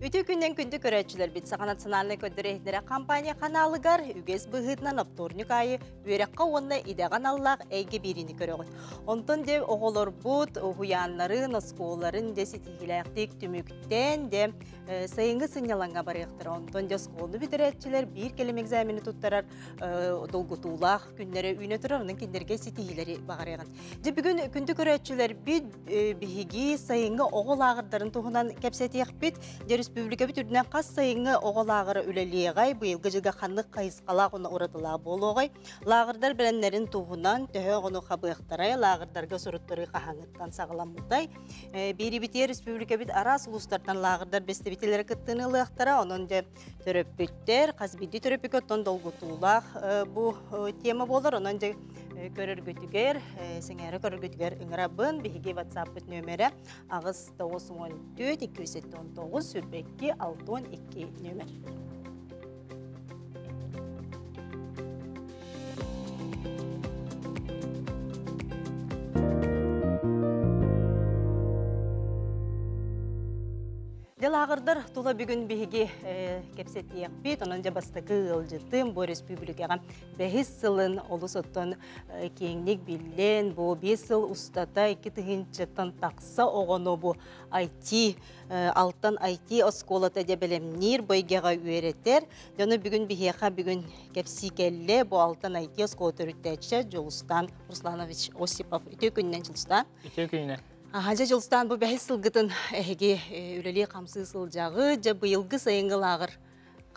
Үтü күннен күнді көрәтшілер бит сағанациональный көддірейдері компания қаналығар үгес бұғытынан вторник айы өрекқа онына идеған аллақ әйге беріні көріғыд. Онтын де оғылыр бұд, ұғуянларын, осколарын де сетігіләқтік түміктен де сайынғы сыңяланға барықтыр. Онтын де осколы бітірәтшілер бір келем экзамені тұттарар долгутулақ күннері үйіне тұрар, оның кендерге сетігілері бағарыған. Де бүгін күнді көрәтшілер бит бігі сайынғы оғыл ағырдарын тұғынан кәпсәтек бит, республика бүтүрдүнөн кас сайыңы оголагыры үлелиегай быйылгы жылга ханнык кайыскалак оны уратылаа болугай лагырдар биленнерин тугунан төһө ону хабыктарай лагырдарга суруттары кахаңыттан сагаламытай бири бите республика бит арас улустардан лагырдар бестебителер кыттынылыктара онун же төрөппүттер казбиди төрөппүкөттөн долгутуулак бу тема болор онун же көрөргөтүгер сеңери көрөргөтүгер ыңырабын биһиги WhatsApp нөмері агыс 914 279 сүрбекки 612 нөмер. Делағырдар тула бүгін бігі кепсеттейік бет, онын жабастықы ұлжыттым, бұл республикаға 5 сылын олыс оттон кеңнік білен, бұл 5 сыл ұстата 2 тұғынчыттан тақса оғыны бұл IT, алтын IT осколата дебелемнер бойгеға өретер. Жоны бүгін бігеға бүгін кепси келі, бұл алтын IT осколата үрттәтші Жолыстан Русланович Осипов. Үті күннен Жолыстан? Үті күннен. Ханжа жылстан бұл бәхіс сылғытын әйге үлелі қамсы сылжағы, жа бұйылғы сайынғы лағыр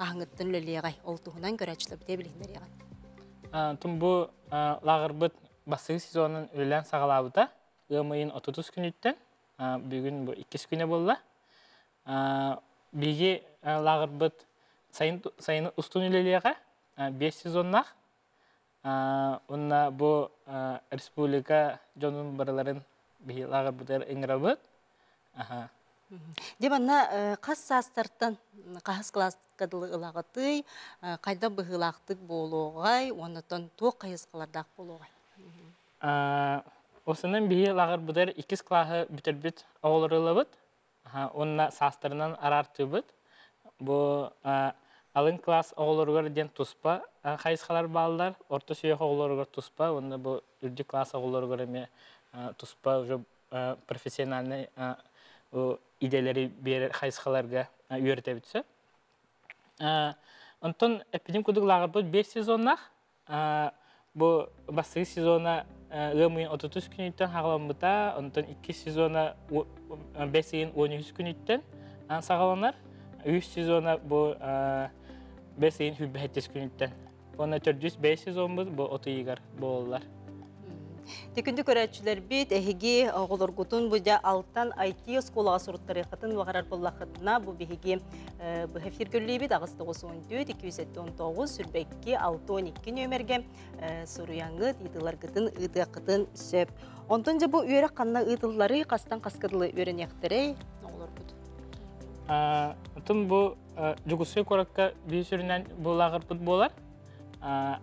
қағыңыттын үлелі ғай олтуғынан көрәтшілі біте білігіндер еған. Тұм бұл лағыр бұд басығы сезонын үлелен сағалабыда, ғымайын 30 күн үттен, бүгін бұл 2 күне болла. Біге лағыр бұд сайыны ұстын үлелі ғай 5 сезоннақ. Онна бұл республика жонын барыларын бихилага бутер инграбыт. Деп анна қас састартан қас класскадылы ылағыты, қайда бұғылақтық болуғай, онытын тоқ қайысқалардақ болуғай. Осының бихилага бутер 2 класы бүтербіт оғылырылы бұд. Онына састарынан арарты бұд. Бұл алын класс оғылырғыр ден тұспа қайысқалар балдар, орта сүйек оғылырғыр тұспа, онына бұл үрді класс оғылырғыр еме туспа уже профессиональный идеялары бер хайсхаларга үйрәтә битсә. Онтон эпидем кудыглагы бу 5 сезоннак. Бу басты сезона гымын 30 күннән хагаламыта, онтон 2 сезона 5 13 күннән сагаланар. 3 сезона бу 5 30 күннән. Оны 405 сезон бу 30 боллар. Текінді көрәтшілер бет, әхеге оғылырғытын бұда алтан IT сколаға сұрыттары қытын вағарар болақытына бұл бігеге бұхефир көлі бет ағысты 14 279 сүрбекке 612 нөмерге сұруяңғыт етілар қытын ұйды қытын сөп. Онтын жа бұл үйері қанна ұйдылары қастан қасқыдылы өрін ектірей оғылыр бұд? Онтын бұл жүгісі көрікке бейсірінен бұл ағыр бұд болар.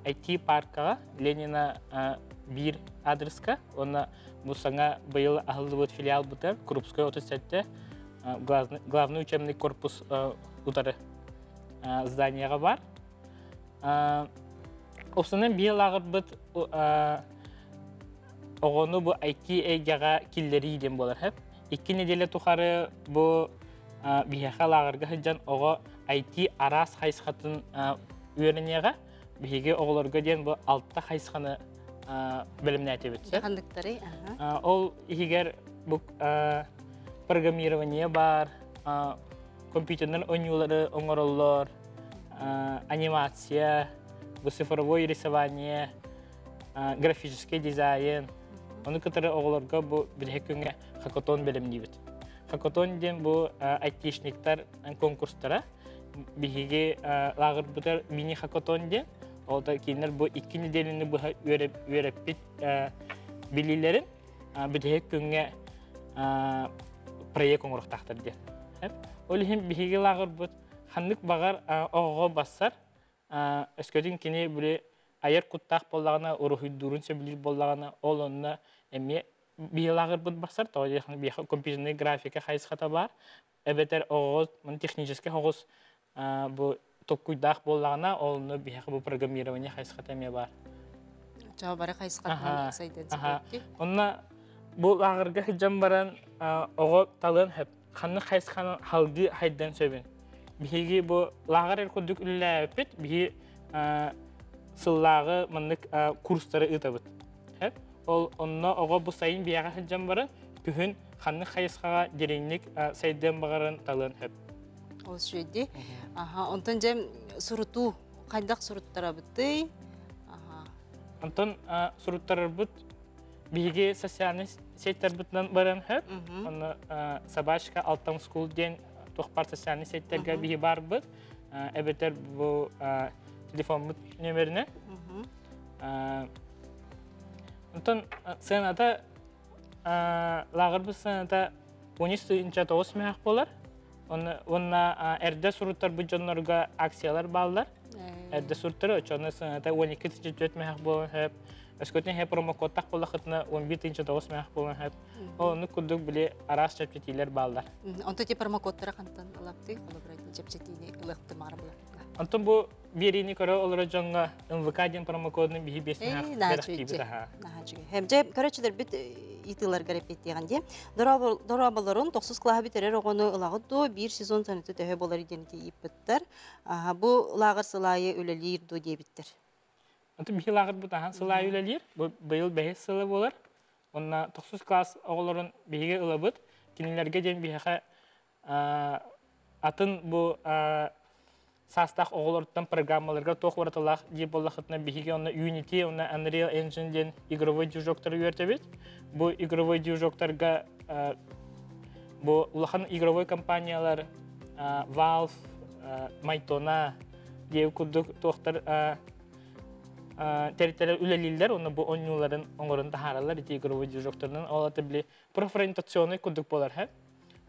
IT паркаға Ленина bir adreska, ona bu sana bu yıl ahıllı filial butar, Krupskoy 37'te главный учебный корпус utarı zdaniyaya var. Osının bir yıl ağır bud oğunu bu IT egaga killeri idem bolar hep. 2 nedele tuharı bu bihakal ağırga hıcan oğu IT aras haysxatın öğreniyega bihege oğularga diyen bu altta haysxanı bölümüne etebitse. Kandıkları. Ol ihigер bu programирование бар, компьютернер oyunları оңороллор, анимация, bu цифровое рисование, графический дизайн. Onu katары oğularga bu bilhekünge hackathon bölümünü bit. Hackathon den bu IT-şnikler konkurslara bihige lağır butar mini hackathon den. Orada kinler bu 2 nedelini bu öğretip bilgilerin bir günge proje kongruk tahtırdı. Hep olihim bihige lağır bu hanlık bağır oğa basar. Esködün kini böyle ayar kuttak bollağına oruhu durun sebilir bollağına olunna emi биялағыр бұд басар, тоғы компьютерный графика хайсқата бар. Әбетер оғыз, технический оғыз бұл топкуйдақ болағына, олыны бияқы бұл программирование хайсқата ме бар. Жау бары хайсқатынан сайдан себепті. Онна бұл ағырға хыджан баран оғы талын хөп. Қанны хайсқаны халғы хайдан сөбін. Биһиги бұл лағыр әркүрдік үлілі өппет, биһи сыллағы маңдық курстары ұтабыд. Ол онна оға бұл сайын бияға хыджан баран, күхін қанны хайсқаға дереңлік сайдан бағарын талын хөп. Ол сөйді. Онтан жем сұрыту, қайдақ сұрыттара бұтты? Онтан сұрыттарар бұд, биһиги социальный сеттер бұтынан баран хөп. Оны Собачка Алтан Скул ден тоқпар социальный сеттерге биһи бар бұд. Әбетер бұл телефон бұд нөмеріне. Онтан сыйната лағыр бұд сыйната 13-9 мәғақ болар. Онна әрді сұрыттар бұд жонларға акциялар балдар. Әрді сұрыттары өчоны сыйната 12-4 мәғақ болан хөп. Өскөтен хеп промокодтақ болы қытына 11-9 мәғақ болан хөп. Оны күрдік біле арақ жепчетейлер балдар. Онта те промокодтары қантан алапты, қолыбырайтын жепчетейіне ұлықты мағыр болапты. Онтан бұл берейіні көрі олары жоңға МВК ден промокодының бігі 5 мәғақ кейбі таға. Хемже көрәчілер біт итылар гарапеттегенде дорабаларын 9 клаһа битерер оғыны ылағыды 1 сезон саныты тәхе болар иденеке иппіттер. Бұл лағыр сылайы өлелер до дебіттер. Онтан бігі лағыр бұтахан сылайы өлелер, бұйыл бәхес сылы болар. Онна 9 класс оғыларын бігі ылабыд, кенелерге ден бігі атын бұл састақ оғылардан программаларға тоқ оратылақ деп болақытына бігі онна Unity, онна Unreal Engine ден игровой движоктары үйертебет. Бұл игровой движоктарға бұл ұлақан игровой компаниялар Valve, Майтона деп күрдік тоқтар территория үлелилер, оны бұл ойнуларын оңырын тахаралар, ити игровой движоктарынан олаты біле профориентационный күрдік болар.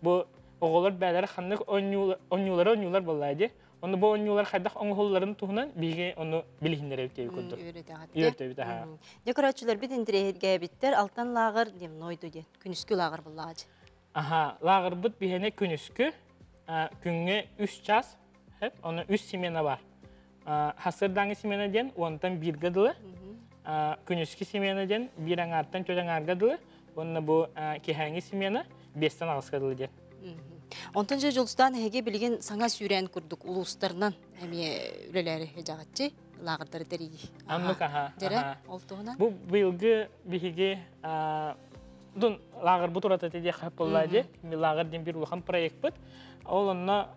Бұл оғылар бәлері қанық ойнулар болайды. Оны бұл ойнулар қайдақ оңғыларын туғынан біге оны білігіндер өтеуі күрдік. Үйертеуі таға. Декоратчылар біт интерьерге біттер, алтан лағыр дем нойду ден, күніскі лағыр болағады. Лағыр бұд бігене күніскі, күнге 3 час, оны 3 семена бар. Хасырдаңы семена ден, онтан 1 ғадылы, күніскі семена ден, 1 аңарттан 4 аңарғадылы, онына бұл кехәңі семена 5-тан ағысқадылы ден. Онтан жа жолыстан әге білген саңа сүйрән күрдік ұлыстарынан әме үлелері жағатчы, лағырдары дәрегі. Аннық, Дәрі, олтуғынан? Бұл бұйылғы бігі лағыр бұт ұраты тәде қап болады. Лағыр ден бір ұлған проект бұд. Ол онына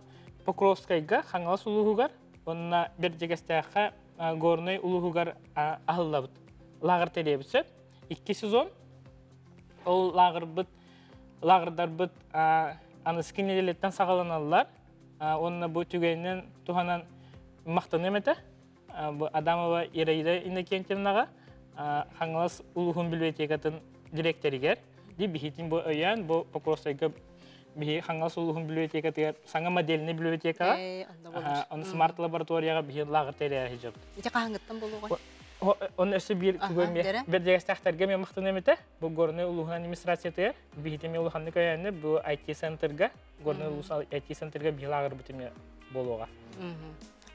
Покровскайға қаңалас ұлығығар, онына бір жегестәққа горный ұлығығар ағылла бұд. Лағыр тәде бұд 2 сезон. Ол лағырдар бұд анысқын еделеттен сағаланалылар. Онына бұл түгейінен туғанан мақтан еметі. Адамова Ираида Иннокентьевнаға қаңылас ұлығын библиотекатын директоригер. Бихитин бұл өйен, бұл Покровскайға қаңылас ұлығын библиотекатығар саңа моделіне библиотекаға. Оны смарт лабораторияға бихин лағыр тәрі жеп. Ете қаңғыттан болу ғой? Оны өсі бір дегістақтарға мен мақтан еметі. Бұл ғорны ұлығын администрациятыға, бихитеме ұлығанды көйәні бұл IT-центрға, ғорны ұлысал IT-центрға бихил ағыр бұтыме болуға.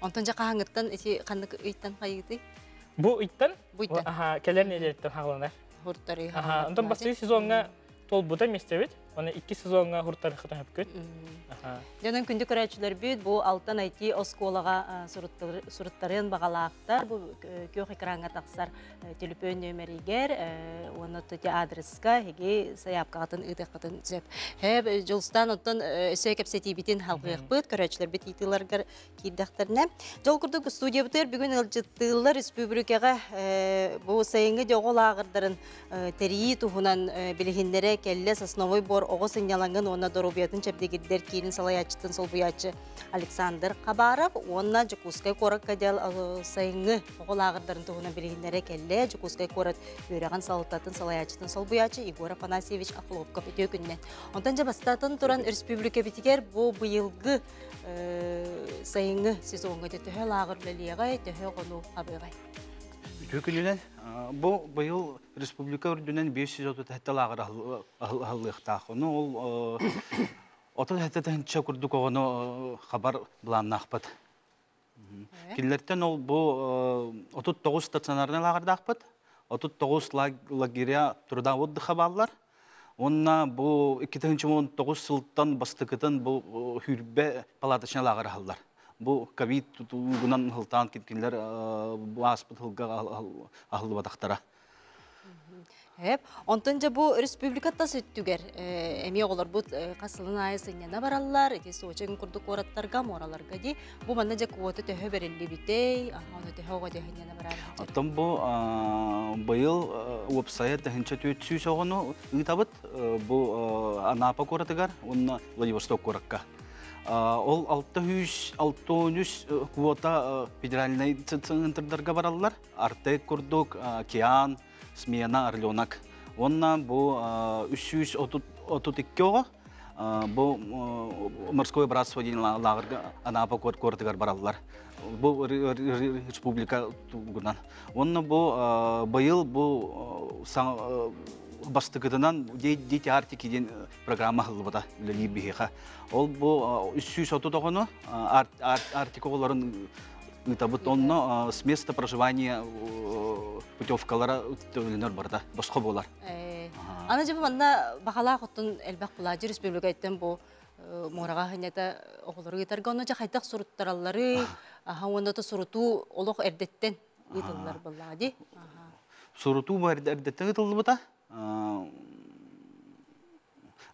Онтан жа қаңғыттан, қандық үйттан қайыды? Бұл үйттан? Кәлерін елерттен қағыланар. Хұрттары Онтан басы сезонға тол бұта местебет, оны 2 сезонға хұрттары қытан өп көт. Дөнен күнді көрәтшілер бүйт, бұл алтан айти осколаға сұрыттарын бағалақтар, бұл көк экранға тақсар телефон нөмерігер, оны төте адресқа, хеге саяпқағатын, ұйтыққатын зөп. Хәп жолстан оттан өсі кәпсеті бітін халқық бұд, көрәтшілер біт етілергер кейдіқтарына. Жол күрдік студия бұтыр, бүгін ұлжыттылар республикаға бұл сайынғы жоғыл ағырдарын тәрейі тұхынан білігіндері кәлі сосновой бор оғы сыңялаңын оны дорубиятын чәпдегіддер кейін салаячытын солбуячы Александр Қабаров, онна Жукускай қорық кәдел сайыңы оғыл ағырдарын тұғынан білігіндері кәлі Жукускай қорыт өреген салытатын салаячытын солбуячы Егор Афанасьевич Ахловқа бөте күннен. Онтан жа бастатын тұран республика бітігер бұл бұйылғы сайыңы сезонға де төхел ағыр білігіғай, төхел қону қабығай. Түйкілінен, бұл бұйыл республика үрдінен 530 әтталағыр алықтақ. Оны ол отын әттәтінше күрдік оғыны қабар бұланын ақпыд. Келлерттен ол бұл 39 стационарны лағырды ақпыд. 39 лагеря тұрда отдыға балылар. Онна бұл 2019 сылттан бастықытын бұл хүрбе палатышына лағыр алылар. Бұл ковид тұтуғынан ғылтан кеткенлер бұл аспыт ғылға ағылы бадақтара. Онтон жа бұл республикатта сөттігер, әме олар бұл қасылын айысыңена баралар, етесі очығын күрдік ораттарға, мораларға де, бұл манна жа куоты төхі берілі бітей, оны төхі оға дөхінена баралар. Аттан бұл бұйыл уапсайы тәхінші түйетсүй соғыны ұйтабыт, бұл Анапа көратығар, оны Владивосток көrakka. Ол 600 квота федеральный центрдарға баралар, Артек күрдік, Океан, Смена, Орленок. Онна бұл 332 оға, бұл морское братство дейін лағырға Анапа көратығар баралар. Бұл республика туғынан. Онна бұл бұйыл бұл бастығыдынан дети артики ден программа ғылбада үлі бейіға. Ол бұл 330 оғыны артиколарын ұйтабыт онны с места проживания путевкалара өтілінер барда, босқа болар. Ана жабы манда бағала құттын әлбәқ бұлады республика еттен бұл мораға ғынеті оғылары етарға, оны жа қайтақ сұруттаралары, онда сұруту олық әрдеттен етілілер бұлады. Сұруту бұл әрдеттен етілді бұта.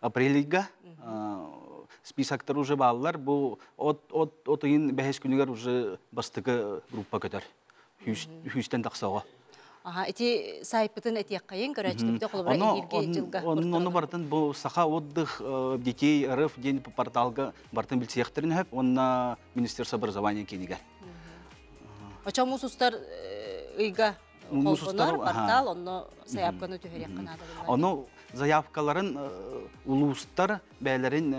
Апрелига списоктар уже баллар, бұл от ойын бәхес күнігер уже бастығы группа көтер. Хүстен тақсауға. Эти сайпытын әтек қайын көрәчілікті қолыбыра елге жылға бұрттырылыр. Оны бартын бұл сақа отдых детей РФ ден порталға бартын білсеқтерін өп, онына Министерство образования кенігер. Оча мұсустар ұйға қолғынар, портал, оны заявканы түйерек қанады болады. Оны заявкаларын ұлыстар бәлерін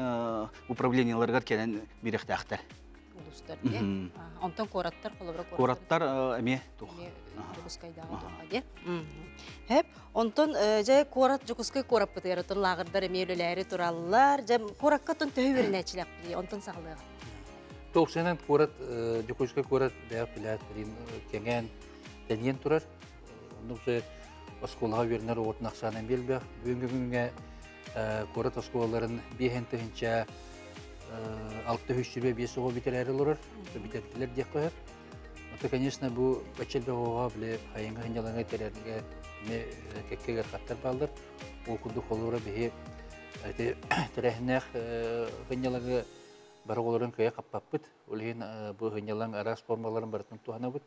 управленияларға келен беректәқтір. Ұлыстар, де? Онтан қораттар қолыбыра қораттар әме тұқ. Жүкіскайдағы тұға, де? Хеп, онтан жай жүкіскай қорап бұты яратын лағырдар әмейлілері тұралылар, жай қораққа тұн төхі өрін әчілек біле, онтан сағылыға. Тоқсенен қорат, жүкіскай қорат бәяқ біләт бірін кенген дәнен тұрар. Онысы осколаға вернер отын ақсанын белбәқ. Бүгінгі күнге қорат осколаларын бейхен түхінчә 600-500 оға бітер әрі лұрар, бітертілер дек қойыр. Это, конечно, бұл бәчелбе оға біле қайынға ғынялаңа терерге кеккегер қаттар балдар. Ол күнді қолуыра бейе тәрәхінәқ ғынялаңа бары оларын көйе қаппаппыд. Ол ең бұл ғынялаң арас формаларын барытын туғана бұд.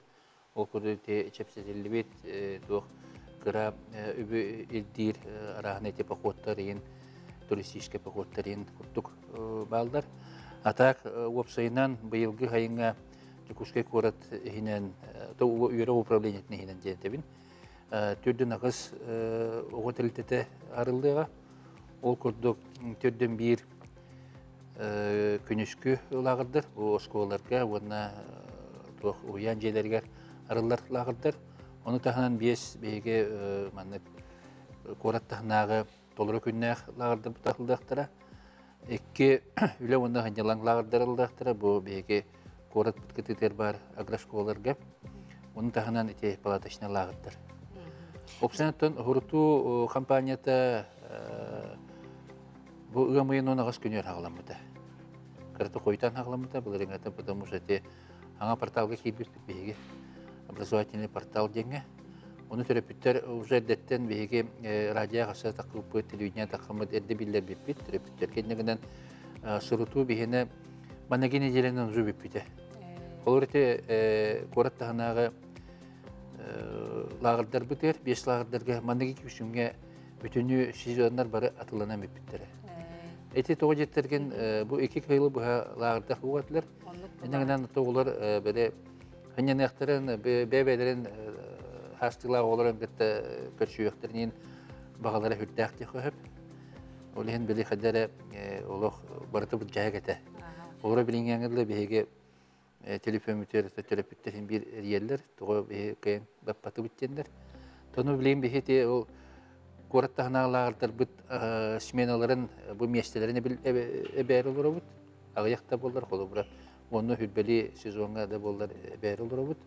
Ол күрді чәпсетелі бет, туық қыра үбі елдер арағын әте пақуаттар ең туристический поход-тар ең күрттік балдар. Атақ уапсайынан бұйылғы қайынға Жүкіскай көрат хинен, үйері управлениетіне хинен жентебін. Түрдің ағыз оғы тілтеті арылдыға. Ол күрдік түрдің бір күнішкі лағырдар. Ол осколарға, оны ұян жейлерге арылдар лағырдар. Оны тағынан бес бейге көрат тағынағы толыры күннәқ лағырдар бұтақылдақтыра. Екі үлі оны ғанялан лағырдар алдақтыра. Бұл бейге Корат бүткететер бар аграшколарға, оның тағынан әте палаташына лағыттыр. Опсанаттан ғұрыту компанията бұл ұғамайын оны ағыз көнер ағыламыда. Қараты қойтан ағыламыда, бұл реңәті, потому что аңа порталға кейбіртік бейге, образовательный портал денге. Оны терапевттер уже әдеттен бейге радио ғаса тақылпы, телевидения тақылмыд әрді білдер беппет, терапевттер кендігінен сұрыту бейгені Манагин неделенен уже биппите. Олорите корат тағынағы лағырдар бітер, 5 лағырдарға манагин күшінге бүтіні сезондар бары атылана биппеттері. Әте тоғы жеттерген бұл 2 қайлы бұға лағырдар бұғатылар. Әніңінен тоғылар бәрі ғанен әқтірін, бәбәлерін хастылағы оларын кетті көршүйектерінен бағалары хүрді әқті қойып. Олығын білі қадары олық барыты бұл жайы кәті. Олар білінгенгі бейге телефонмүтер терапевттерин бир риеллер того кайын баппаты биттендер. Тону билейм бихете ол кораттаханалаартар бит сменаларын бу местелерин эбер олорбут. Агыякта болдар холобра. Оны хүлбели сезонга да болдар эбер олорбут.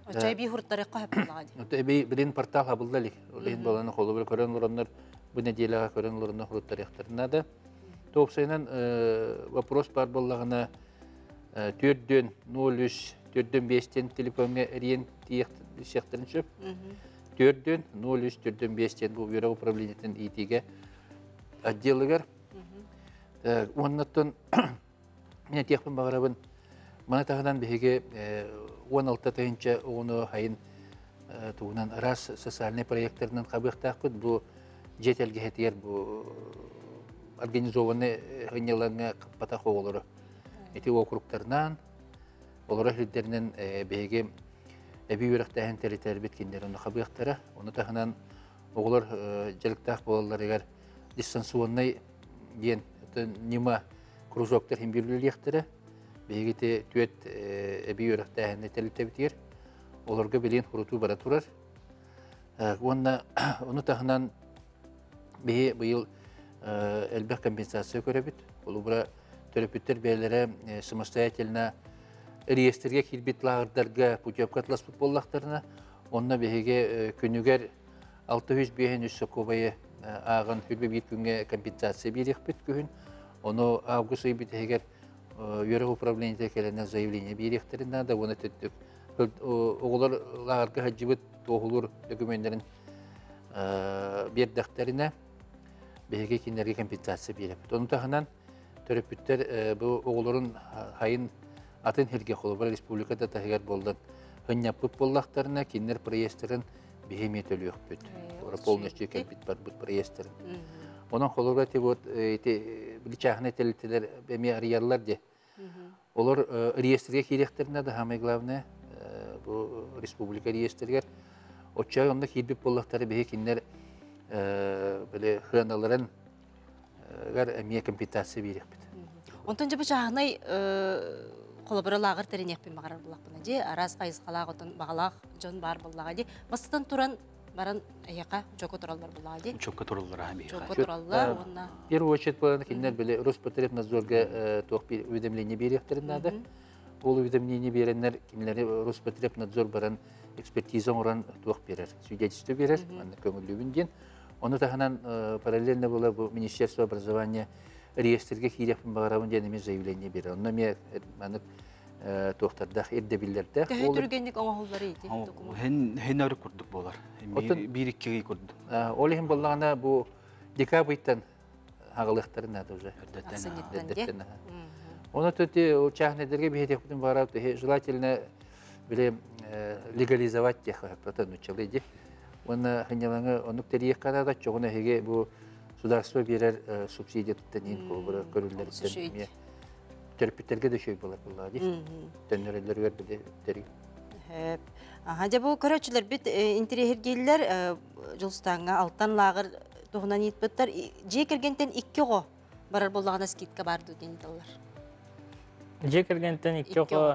Очай би хурттарыкка хаплагади. Эбей билин портал хабылдалик. Олин баланы холобра көрөн олороннор бу неделяга көрөн олороннор хуруттарыктарына да. Топсайнан вопрос бар боллагына 4-дөн 03 4-дөн 5-тен телефонга эриен тиектерин чөп. 4-дөн 03 4-дөн 5-тен бу бюро управлениятын итиге отделыгар. Оннаттан мен тиекпен багарабын. Мана тагынан беге 16 тайынча оны хайын тугунан раз социальный проекттарынан кабыктакпыт. Бу жетелге хетер бу организованный гыняларга капата хоголору. Эти округтарынан олар хилдеринен беге эби үрөктәһен теритер биткендер оны кабыктара. Оны тагынан оглар jelиктак болалар эгер дистанционный ден нима кружоктар хим бирлиектер бегете төт эби үрөктәһен теритер. Оларга билен хуруту бара турар. Оны тагынан бе быйыл элбек компенсация көрөбүт. Ол бура терапевттер бәләре самостоятельно реестрге килбит лагердарга путевка атласпыт боллактарына онна беге күнүгер 600 бehen үссөкөбайы агын хүлбе бит күнгө компенсация берекпит күн. Оны август айы битегер Юрок управлениеде келene заявление беректеринде да оны төттүк. Оголор лагерга хаҗибыт тоғулур документлерин бердектерине беге кинерге компенсация береп. Оны тагынан терапевттер бу оголорун хайын атын хирге холобар республикада тагыр болду. Хынняпып боллактарына кинер проекттерин бехемет өлөкпүт. Ора полностью компет бар бут проекттерин. Онун холобар те вот эти билчахне телтелер беме ариялар де. Олар реестрге киректерине да самое главное бу республика реестрге очай онда кирбип боллактары беге кинер биле хыналарын гар эмие компенсация берекпит. Онтон жабы жагынай колобора лагыр теренекпен багарар булакпына же арас айыскалак отон багалак жон бар буллага же мастан туран баран аяка жoko тураллар буллага же Чөпкө турулар ами. жoko тураллар онна В первую очередь буланы кинер биле Роспотребнадзорга тохпи уведомление беректерин надо. Ол уведомление береннер кинлери Роспотребнадзор баран экспертиза оран тох берер, свидетельство берер, аны көңүллүбүн ден. Оны таханан параллельно было бу Министерство образования реестрге кирепин багарабын денеме заявление берер. Онна ме аны тохтардах эрдебиллерде. Тәһә түргенлек оңоллары иде документ. Хен ары курдук болар. Бир икки курдук. Ол хим боллагана бу декабрьтен хагалыктарын ады уже. Аксенеттен. Оны төте учахнедерге бехетептен барап, желательно биле легализовать тех потенциалы ди. Оны хынялаңы онук териек канада чогуна хеге бу государство берер субсидияттан ин колбура көрүлдөрдөн терапевттерге да шөй болар булады. Төннөрөлөргө биде терик. Хәҗә бу көрәчләр бит интерьергелләр җылстанга алтан лагыр тугынан итбеттер же кергәндән 2 го барар буллагына скидка бар дигәнләр. Же кергәндән 2 го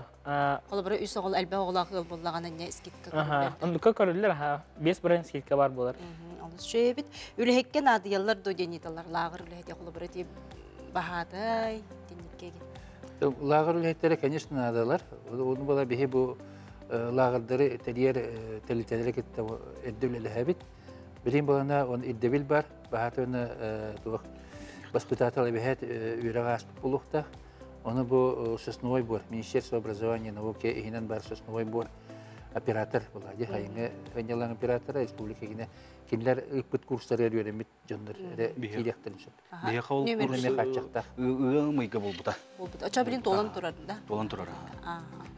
Колобра үс огыл әлбә огылак буллагына не скидка Ага, онда көрүлөр ха 5 бирен скидка бар булар. Аны шөй бит үлехеккен адыяллар дигәнләр лагыр үлехте колобра дип баһадай динеккеге. Лагер үлеттере, конечно, надалар. Onu bala bihi bu lagerleri teriyер telitelere gitti eddevleli habit. Bilim balana on eddebil bar. Bahatına tuğ воспитатель bihat üreğas bulukta. Onu bu sosnoy bor. Министерство образования и науки ihinen bar sosnoy bor. Оператор bulaydı. Hayınga venyalan operatör республика gine kimler ıpıt kursları öğrenmit candır kirekten şöp. Бия кол Nömer kaçakta. мыйга болбута. Булбут. Ача билин толан турарында. Толан турар.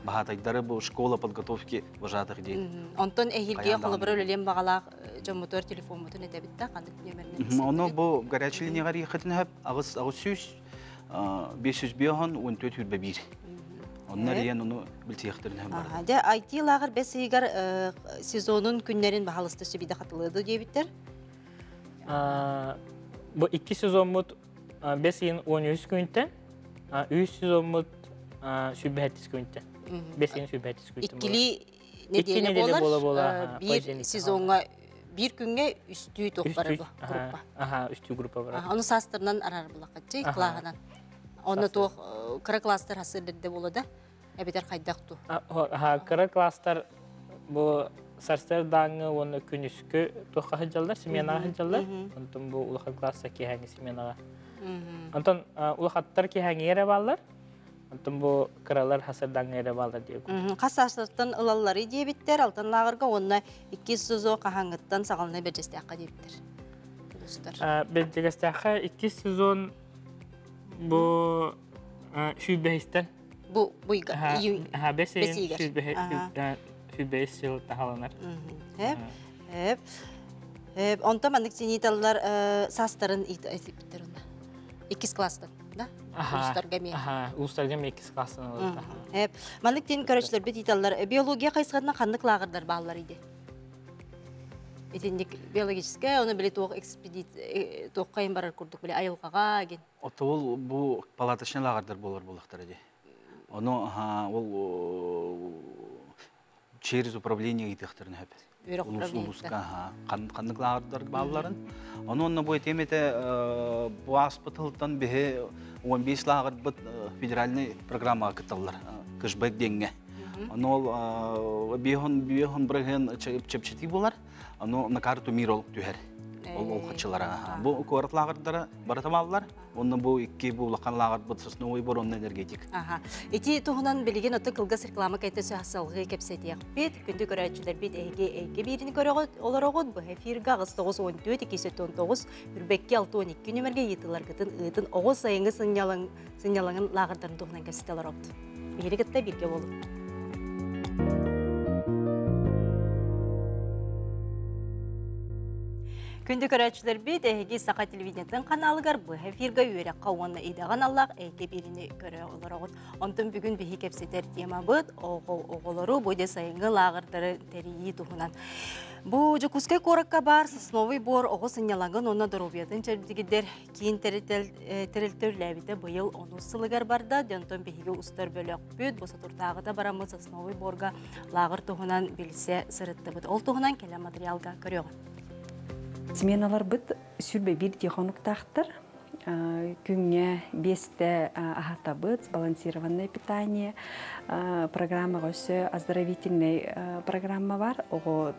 Бахатайдары бу школа подготовки вожатых дей. Онтон эхилге колобра үлелен багалак жомотор телефон мутун этебитте кандык нөмеринен. Оны бу горячий линияга рихатын хап агыс сүз 500 бион 14 хүрбе 1. Onlar yen onu biltiyekterin hem var. Де IT лагыр бес игер сезонун күннәрен баһалысты сөбиде хатылыды дебиттер. Bu 2 sezonmut 5 13 günden 3 sezonmut sübhetiz künte. Besin sübhetiz künte. İkkili İki nedeni nedeni bolar. bola, Bir pojenik, sezonga bir günge üstü topları bu gruppa. Aha, üstü grupa var. Onu sastırından arar bulakatçı klağынан. Onu toq kara klastır hasırdı boladı. Ebeder kaydaqtu. Ha, kara klaslar bu sarsar dağını onu künüskü toqa hıcallar, simyana hıcallar. Ondan bu ulaqa klassa ki hangi simyana. Ondan ulaqattar ki hangi yere bağlar. Ondan bu karalar hasır dağını yere bağlar diye. Qasasırtın ılalları diye bitter, altın lağırga onunla 2 sezon qahangıttan sağalına berceste aqa diye bitter. Berceste 2 sezon bu şübehisten. Bu Besin şübehis yıl tahalanır. Hep. Ondan mandık sinitalar sastarın etip bitter onda. 2 klastan, da? Uluslar gemi. Uluslar gemi 2 klastan olur. Hep. Mandık din köröçler bititallar biologiya kayısqadına qandık lağırlar bağlar idi. Etindik biologическая, onu bile toq ekspedit toq kayın barar kurduk bile ayılqağa gen. Отол бу палаточный лагерьдер болар булактар иде. Оны ол через управление итехтерин хеп. Улуска кандык лагерьдер балларын. Оны бу темете бу аспытылдан бе 15 лагерь бит федеральный программага кыталлар. Кышбек денге. Оны ол бихон бреген чепчети болар. Оны на карту мирол түһәр. Ол качылара. Бу корот лагерьдер баратамаллар. Оны бу 2 булакан лагерь бутсыз новый борон энергетик. Эти туһунан билеген оты кылгас реклама кайтасы хасалгы кепсетиек бит. Күндү көрөчүлөр бит эге бирини көрөгөт олорогот бу эфирга 914 219 үрбекке 612 нөмерге йытылар гытын ытын огыз сайынгы сынялаңын лагерьдарын туһунан кепсетелер опт. Биригетте бирге болуп. Күнді көрәтшілер бейт әйге сақа телевидениятын каналығар бұ әфирға үйерек қауанны идаған аллақ әйге беріне көрі олар оғыт. Онтын бүгін бейі кәпсетер тема бұд, оғылары бұйде сайынғы лағырдары тәрейі тұғынан. Бұ жүкізгі қорыққа бар, сосновый бор, оғы сынялаңын оны дұрубиятын чәрбдігідер кейін тәрілтірләбіті бұйыл оны сылығар барда, дөнтон бейігі ұстар бөлік бүд, бұсы тұртағы да барамыз сосновый борға лағыр тұғынан білсе сырытты бұд. Ол тұғынан келі материалға көріғын. Сменалар бит сүрбе бир тихонуктахтар. Күнгө 5 ахата бит сбалансированное питание. Программа госы оздоровительный программа бар. Ого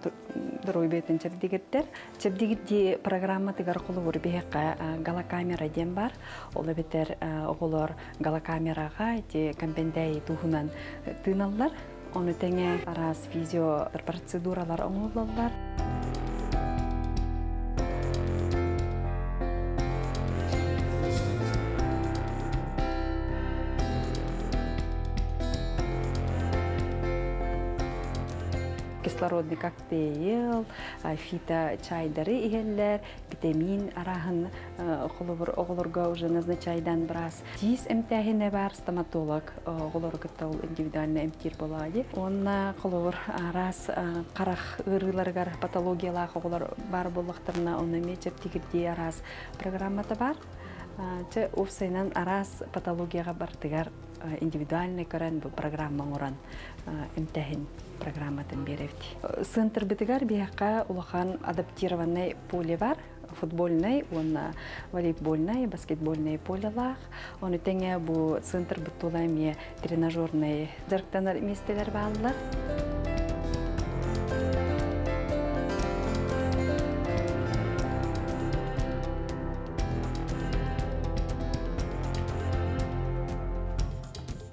дөрөйбетен чебдигеттер. Чебдигидди программа тигар кулур бехка галакамера дем бар. Ол бетер оголор галакамерага эти компендей тухунан тыналлар. Оны теңе арас физио процедуралар оңоллар. Кислородный коктейл, фито-чайдары игеллер, витамин арахын оғылырға уже назначайдан біраз. 10 әмтәхіне бар стоматолог оғылырға тау индивидуальный әмтер болады. Онна қолығыр арас қарақ ұрыларғар патологиялақ оғылар бар болықтарына оны мечеп тегірде арас программаты бар. Офсайнан арас патологияға бартығар индивидуальный көрән бұл программа оран әмтәхін программатын беревди. Центр битигар бияққа улахан адаптированный поле бар, футбольный, волейбольный, баскетбольный полелах. Оны теңе бу центр бутулайме тренажерный жарктанар местелер баллар.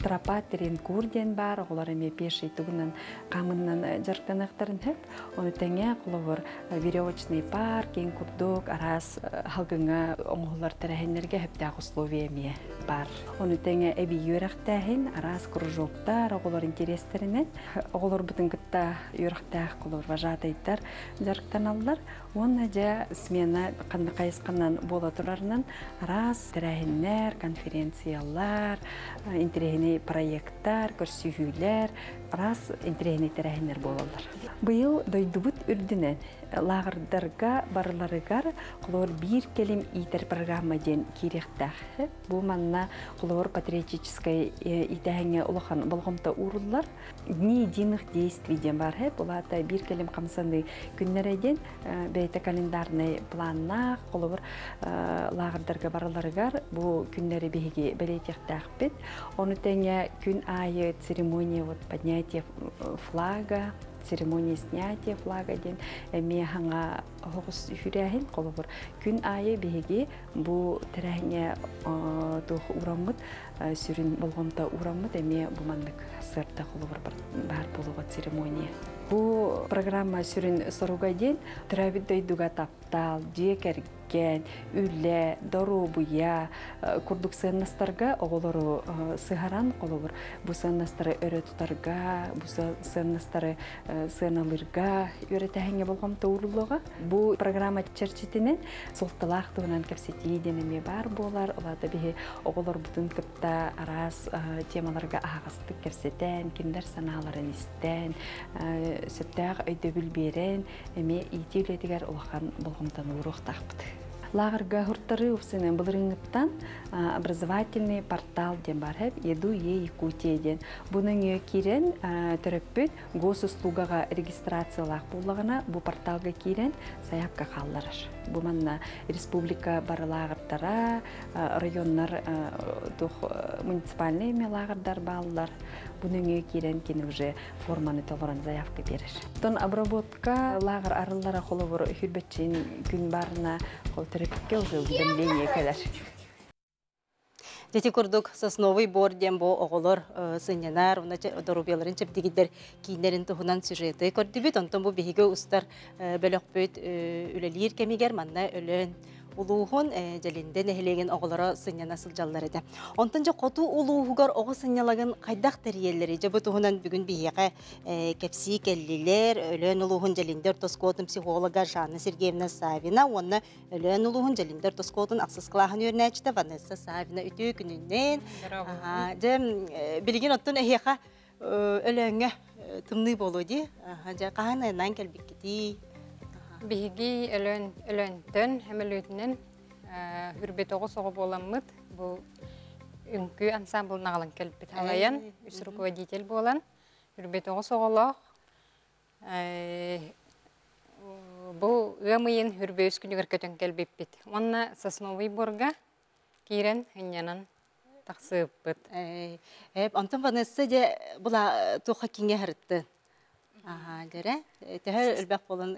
Тропа теренкурден бар, оларыме пешей тугунан камыннан жарктанактарын хеп. Оны теңе куловор веревочный парк, кен курдук, арас халгыңа оңолар терехенерге хептак условияме бар. Оны теңе эби юрактахин, арас кружоктар, оголор интерестеринен, оголор бутын кытта юрактах кулор вожатыйттар жарктаналлар. Оны жа смена кайысканан бола турарынан арас терехенер, конференциялар, интерехене проекттар, көрсүгүлөр, раз интерейне терәһеннәр булалар. Быел дойдубут үрдүнән лагырдарга барларыгар колор бир келим итер программа ден кирехтах. Бу манна колор патриотическая итәһәңе улахан болгомта уруллар дни единых действий ден бар. Булата бир келим камсаны күннәрдән бәйте календарный планна колор лагырдарга барларыгар бу күннәре беге белетехтах бит. Оны тәңә күн айы церемония вот поднятия флага, церемония снятия флага ден механга хогус хүрәһин колобор күн айы беге бу терәһенә тух ураммыт сүрин болгомта ураммыт эме бу мандык сырта колобор бар булуга церемония. Бу программа сүрин соруга ден трабит дойдуга таптал декерген үлле дору буя курдук сыннастарга оголору сыгаран колобор бу сыннастары өрө тутарга бу сыннастары сыналырга өретәһеңе болгомта урулуга бу программа черчитинен солталах туган кепсети денеме бар болар оларда бе оголор бутун кытта арас темаларга агастык кепсетен киндер саналарын истен сөттәг өйдөбүл берен эме итилетигер улахан болгомтан урук тахпыт. Лагерга хуртары уфсенен былырыңыттан образовательный портал ден бар хеп еду е Якутия ден. Буның кирен төрөппүт госуслугага регистрациялак буллагына бу порталга кирен заявка халларар. Бу манна республика барлагыртара районнар тух муниципальный лагердар баллар. Буның кирен кен уже форманы толоран заявка берер. Тон обработка лагер арыллара холобор хүрбетчин күн барына холтырыкке уже уведомление келер. Дети курдук сосновый бор дем бо оголор сынянар, унача дорубеларын чептигидер кинерин тухунан сюжеты көрдүбүт, онтон бу биһиге устар бөлөкпөт үлелир кемигер манна өлөн улуухун жалинде нехилеген оголора сыньяна сылжаллар эде. Онтон жа коту улуухугар ого сыньялагын кайдах терьеллери жабы тухунан бүгүн биһиге кепси келлилер өлөн улуухун жалинде ортоскотун психолога Жанна Сергеевна Савина, онна өлөн улуухун жалинде ортоскотун аксыскылаахын өрнәчте Ванесса Савина үтүү күнүнен билген оттон эхиха өлөнгө тымны болуди жа каанайнан келбиккити Биһиги өлөнтөн хемелүтүнен хүрбет огос ого боламмыт. Бу үңкү ансамблын агалан келбит алаян, үс руководитель болан. Хүрбет огос оголох. Бу ымыйын хүрбе үскүнүгөр көтөн келбиппит. Онна сосновый борга кирен хынянан таксыппыт. Антон Ванесса же була туха кинге харытты. Дере, тәһәр элбәк болан,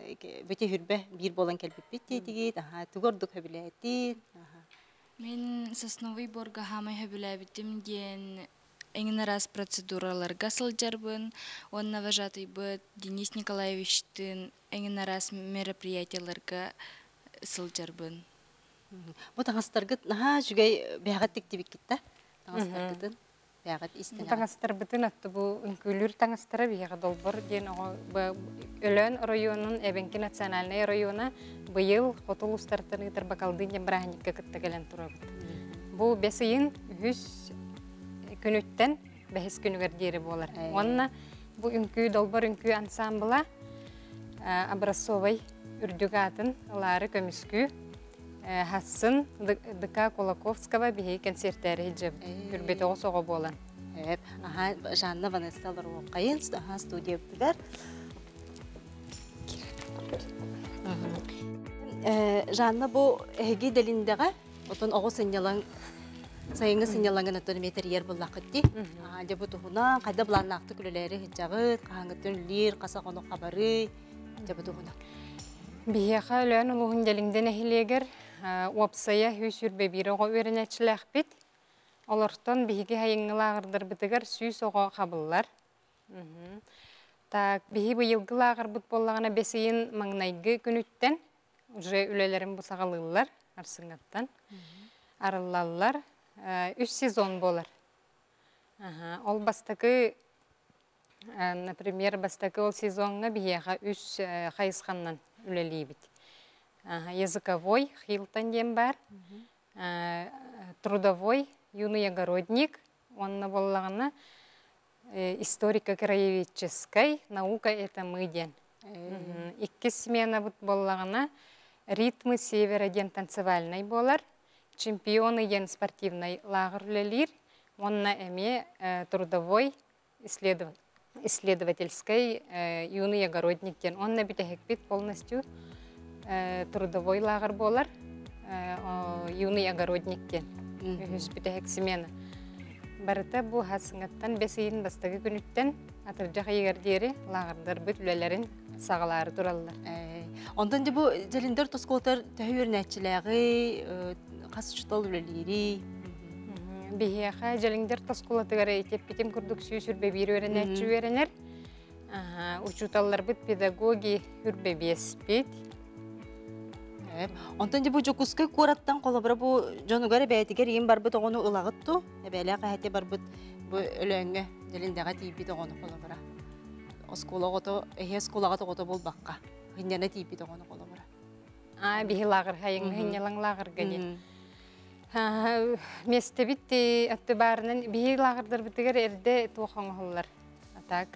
бөте хүрбә бир болан келбиппит дигит, тугордук хөбиләти. Мен сосновый борга хамай хөбиләбитим ген эңин раз процедураларга сылжарбын, онна вожатый быт Денис Николаевичтин эңин раз мероприятияларга сылжарбын. Бу таңастаргыт наха жүгәй бәгат тиктибик китте. Таңастаргытын бәгат истен. Таңастар бытын атты бу үңкүлүр таңастара бияга долбор ден өлөн районун Эбенки национальный района быйыл хотулустартын итер ден брахникка кытта келен турабыт. Бу бесыйын 100 күнүттен 5 күнүгөр дери болар. Онна бу үңкү долбор үңкү ансамбла образцовый үрдүгатын лары көмүскү Хассын Дыка Кулаковского бихи концерттері жеп үрбет оғы соғы болан. Жанна Ванесса Ларвоқайын студия бүлер. Жанна бұл әйгі дәліндеға, отын оғы сайыңы сынялаңын өттін метр бұл лақытти. Жабы тұғына, қайда бұлан нақты күлілері хиджағыт, қағыңыттын үлер, қаса қону қабары, жабы тұғына. Бияқа өлән ұлығын дәліңден әхілегер, опсая хүсүрбе бир оға өрінәтшіләқ бит. Оларттан биһиги хайыңылағырдар бітігер сүйс оға қабыллар. Так, биһи бұйылғылағыр бұт болағына бесейін маңнайғы күніттен, уже үлелерін бұсағалылар, арсыңаттан. Арыллалар, 3 сезон болар. Ол бастықы, например, бастықы ол сезонға бияға 3 қайысқаннан үлелей бит. Языковой, Хилтон дем бар, трудовой, юный огородник, онна боллағына историко-краеведческой наука это мы ден. Икки смена бут боллагана ритмы севера ден танцевальный болар, чемпионы ден спортивный лагерлелир, онна эме трудовой исследовательской юный огородник ден. Онна битехек бит полностью трудовой лагер болар, юный огородник ден. Үхіс битехек смена. Барыта бу хасыңаттан бесейін бастығы күніттен атыржақ егердері лагердар бүт үлелерін сағалары тураллар. Ondan da bu jelindер тосколтар тәһүр нәтчиләге касычтал үлелери. Бихеха jelindер тосколатыгара етеп битем күрдік сүйсүрбе бир өренәтчі өренер. Учуталлар бүт педагоги үрбебес бит. Ondan da bu jokuskay korаттан колобра бу жонугары бәйтигер ем бар бит огону ылагытту. Бәлә кахәте бар бит бу өлөңгө jelindәгә тип бит огону колобра. Осколагото, эсколагото гото болбакка. Хиннәне тип бит огону колобра. Бихи лагер хайын хиннелаң лагер гәне. Месте битти атты барынан бихи лагердар битигер эрде тохаңлар. Так.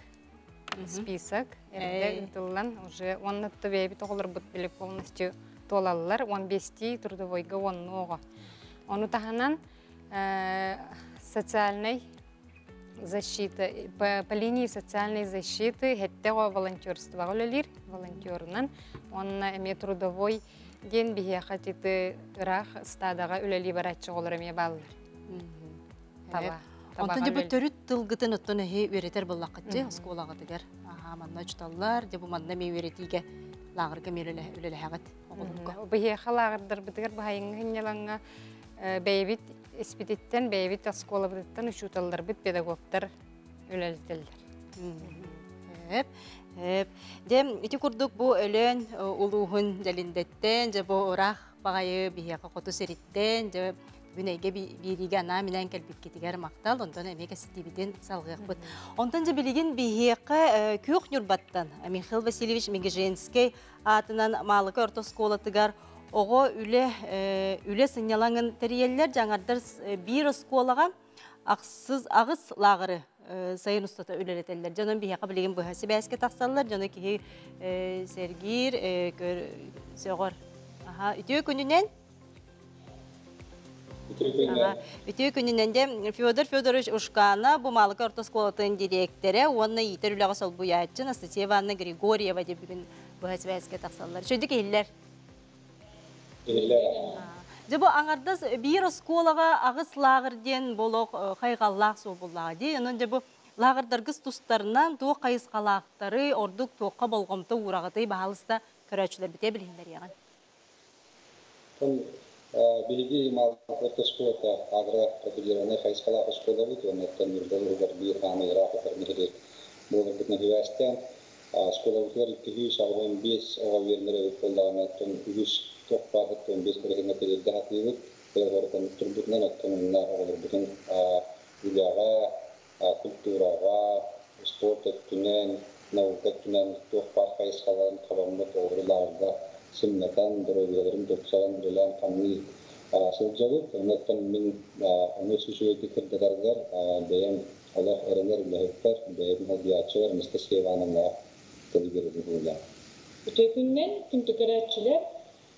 Список эрде үтүлгән уже оннатты бәйби тоголар бут билеп полностью толаллар 15 трудовойга оннога. Ону таханан социальной защиты по линии социальной защиты хеттего волонтерства олелир волонтернан онна эме трудовой ден бихе хатиты рах стадага үлели барачы олар эме баллар. Онтан да бу төрүт тылгытын оттон өретер боллаккытты осколагы дигер. Манна чуталлар, да бу манна ме өретиге лагырга мереле үлеле хагат. Бихе халагырдар битигер бахайын хиннелаңга бейбит испититтен бейбит оскола биттен учуталлар бит педагогтар үлелтелдер. Дем ити курдук бу өлөн улуухун жалиндеттен же бу орах багайы бихега коту сериттен же Güneyge biriga ana minen kelbip ketiger maqtal, ondan emeke sitibiden salgıqbıt. Ondan же bilgin biheqa kök nurbattan Mikhail Vasильевич Megezhenskiy atынан Malıka orta skolatıgar oğo üle sınyalanın teriyeller жаңардар bir skolaga aqsız ağız lağırı sayın ustata üleleteller. Canım biheqa bilgin bu hasi bəske taqsallar, canı ki Sergir söğür. Ütüyü gününen Ütüyü gününden de Fyodor Fyodorovich Ушкана bu Malıka orta skolatının direktörü, onunla yitir ülağı sol bu yayatçı Anastasia Ivановна Grigorieva de bugün bu hasi bəske taqsallar. Şöydük ehiller? Bu anardaz bir skolaga ağız lağırden boluq qayğallaq sol bulağı de. Onun bu lağırdargız tustlarından tuğ qayısqalaqtары orduk tuğqa bolğomta uğrağıtı bahalısta körəçülər bite bilhinler yağın. Bilgi Malıka skolata agro определенная хайскалаха школа бит, он это мирдалыгар бир гамы рахатар михрек болуп битне хивастан школалар 285 овернере колдаган аттан 100 топпагыттан 5 берегенде передде хатыбыт, берген турбутнан аттан олар бүтүн илага, культурага, спорт өттүнен, наука өттүнен топпар хайскаларын кабаммыт оғырларга Симнатан дөрөөлөрүн топсалан белән камни сылжабыт, оннан мин аны сүзөйдү кырдыгардар, бәйән Аллах эренер ләһәттәр, бәйән хадиячылар Anastasia Ivановна телегерде булган. Бүтәкүннән күнтүкәрәчләр,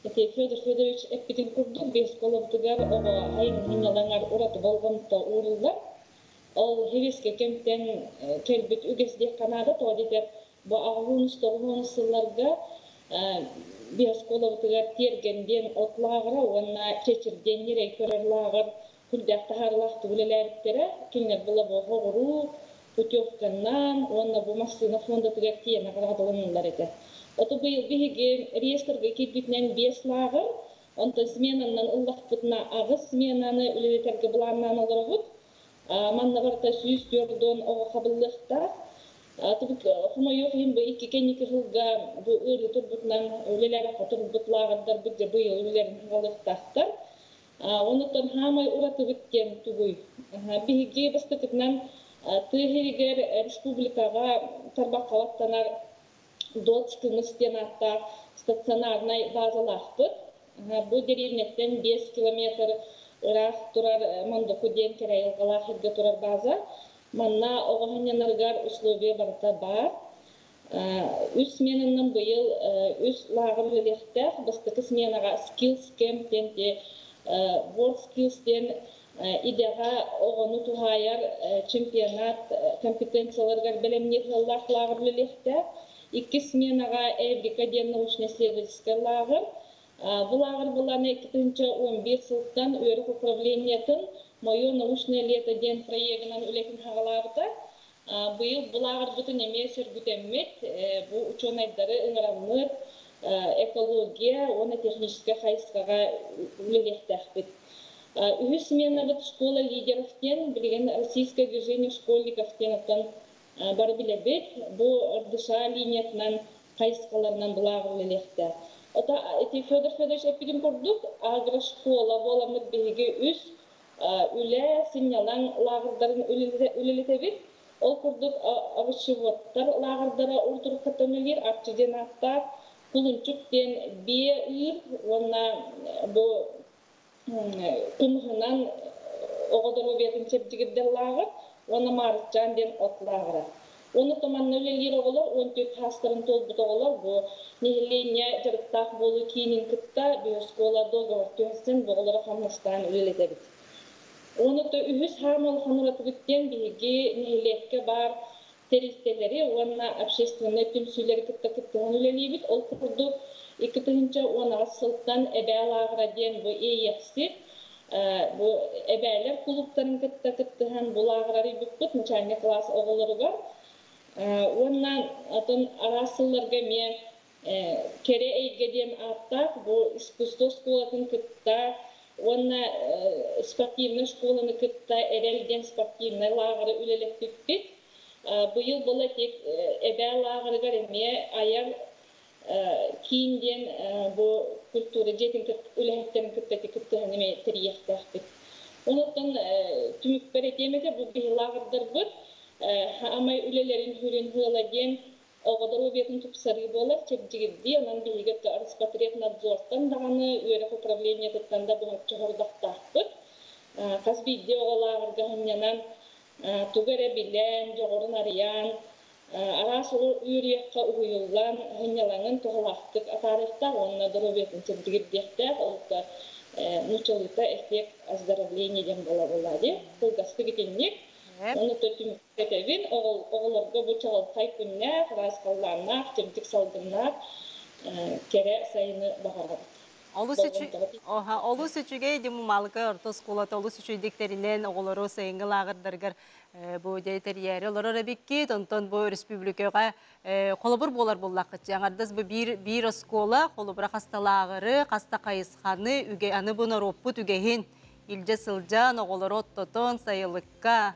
Fyodor Fyodorovich эппитин курдук, бес колоптугар ого айын хинялаңар ураты болгонта уруллар. Ол хевеске кемтен келбит үгесде канада тоодетер бу агылуунус тогунусуларга биосколовтыгар тергенден отлағыра, онна чечірденнере көрерлағыр, күлдәқтағарлақты үлеләріктері, кеңер бұла бұға ғыру, путевканнан, онна бұл машина фондатыгар тиен ағырадылынылар еді. Оты бұйыл бігіген реесторға кетбітінен 5 лағыр, онта сменаннан ұллақ бұтына ағы сменаны үлелетерге бұланнан олар бұд, манна барта сүйіс көрден оға қабыллықта, Тубук хумайох имбе икки кенники хылга бу ыры турбутнан өлеләре хатырбытлардар бидде быйыл өлеләрен халыктактар. Онуттан хамай ураты биткен тугуй. Биге бастыкытнан тыгыргер республикага тарбакалаттанар дочкымыз стенатта стационарный базалахпыт. Бу деревнеттен 5 километр ырак турар Мандоку ден керайылгалахырга турар база. Манна оғанянаргар условия барта бар. Үс сменаннан быйыл үс лагыр лелехтэх, бастыкы сменага skills camp денде world skills ден идега оғану тухаяр чемпионат компетенцияларгар белемнет лагыр лелехтэх. Икки сменага эврика ден научно-исследовательский лагыр. Бұл лагыр буланы 2011 сылттан өрік управлениятын мое научное лето ден проегінен үлекін хағаларда. Быйыл бұлағыр бұтын емес өргүтеммет, бұл ученайдары ыңырамыр, экология, оны техническая хайсқаға үлелектәқпет. Үхі сменабыт школа лидеровтен, білген российское движение школьниковтен аттан бар білебет, бұл дыша линиятынан хайсқаларынан бұлағыр үлелектә. Ота Федор Федорович эпидем көрдік, агрошкола боламыд беге үс үле синялан лагырдарын үлелетебит. Ол көрдік овощеводтар лагырдара уртурук каттанылыр, арчиденаттар, кулунчуктен бие үйір, онна бұл күмхынан оғыдыру бетін чепчігірден лагыр, онна марытжан ден от лагыры. Оны томанны үлелер оғылар, 14 хастарын толбыт оғылар, бұл нехилене жарықтақ болу кейінен кітта биоскола договор төнсен бұғылары қамыстан үлелетебит. Оны то үхіс хамал хануратı біттен бігі нехилекке бар терістелері, онна общественный түмсүйлері кітті-кіттіғын үлелейбіт. Ол құрды 2010 сылттан әбәлағыра ден бұл ейексіп, бұл әбәлер клубтарын кітті-кіттіғын бұл ағырары бүкпіт, начальный класс оғылары бар. Оннан атын арасыларға мен кере әйгеден аттақ, бұл искусство школатын кітті, онна спортивный школаны кітті әрелден спортивный лағыры үлелек бүкпет. Бұйыл бұла тек әбәл лағырығар әме аяр кейінден бұл культура жетін үләхеттерін кітті әме тірiyekті әқпет. Онықтан түмік бір әтемеде бұл бей лағырдар бұд, амай үлелерін хүрін ғыладен оғыдар обетін тұпсары болар, чепжігірді, онан бейгетті Роспотреб надзорттан дағаны өрек управление тұттанда бұғат чығырдақтақ бұд. Қазбейді оғалағырға ғынянан тугары билен, жоғырын ариян, арас үйрекқа ұйылан, ғынялаңын тұғылақтық атарықта, онына дұру бетін чепжігірдектәк, олықта нұчылыта эффект оздоровлениеден бола-болады. Бұл ғасты кетеннек. Оны төтім кетевін, оғылырға бұл чағыл қай күннәк, расқалланнақ, темтік салдыннақ, кере сайыны бағарғады. Олу сүчүгей демумалыка орто сколата олу сүчүйдектеринен оголору сайынгы лагырдаргар бу дейтериери олорор эбикки тонтон бу республикага колобур болар боллакыт. Жаңардас бу бир скола колобура касталагыры, каста кайысханы үге аны буна роппут үгехин илже сылжан оголору оттотон сайылыкка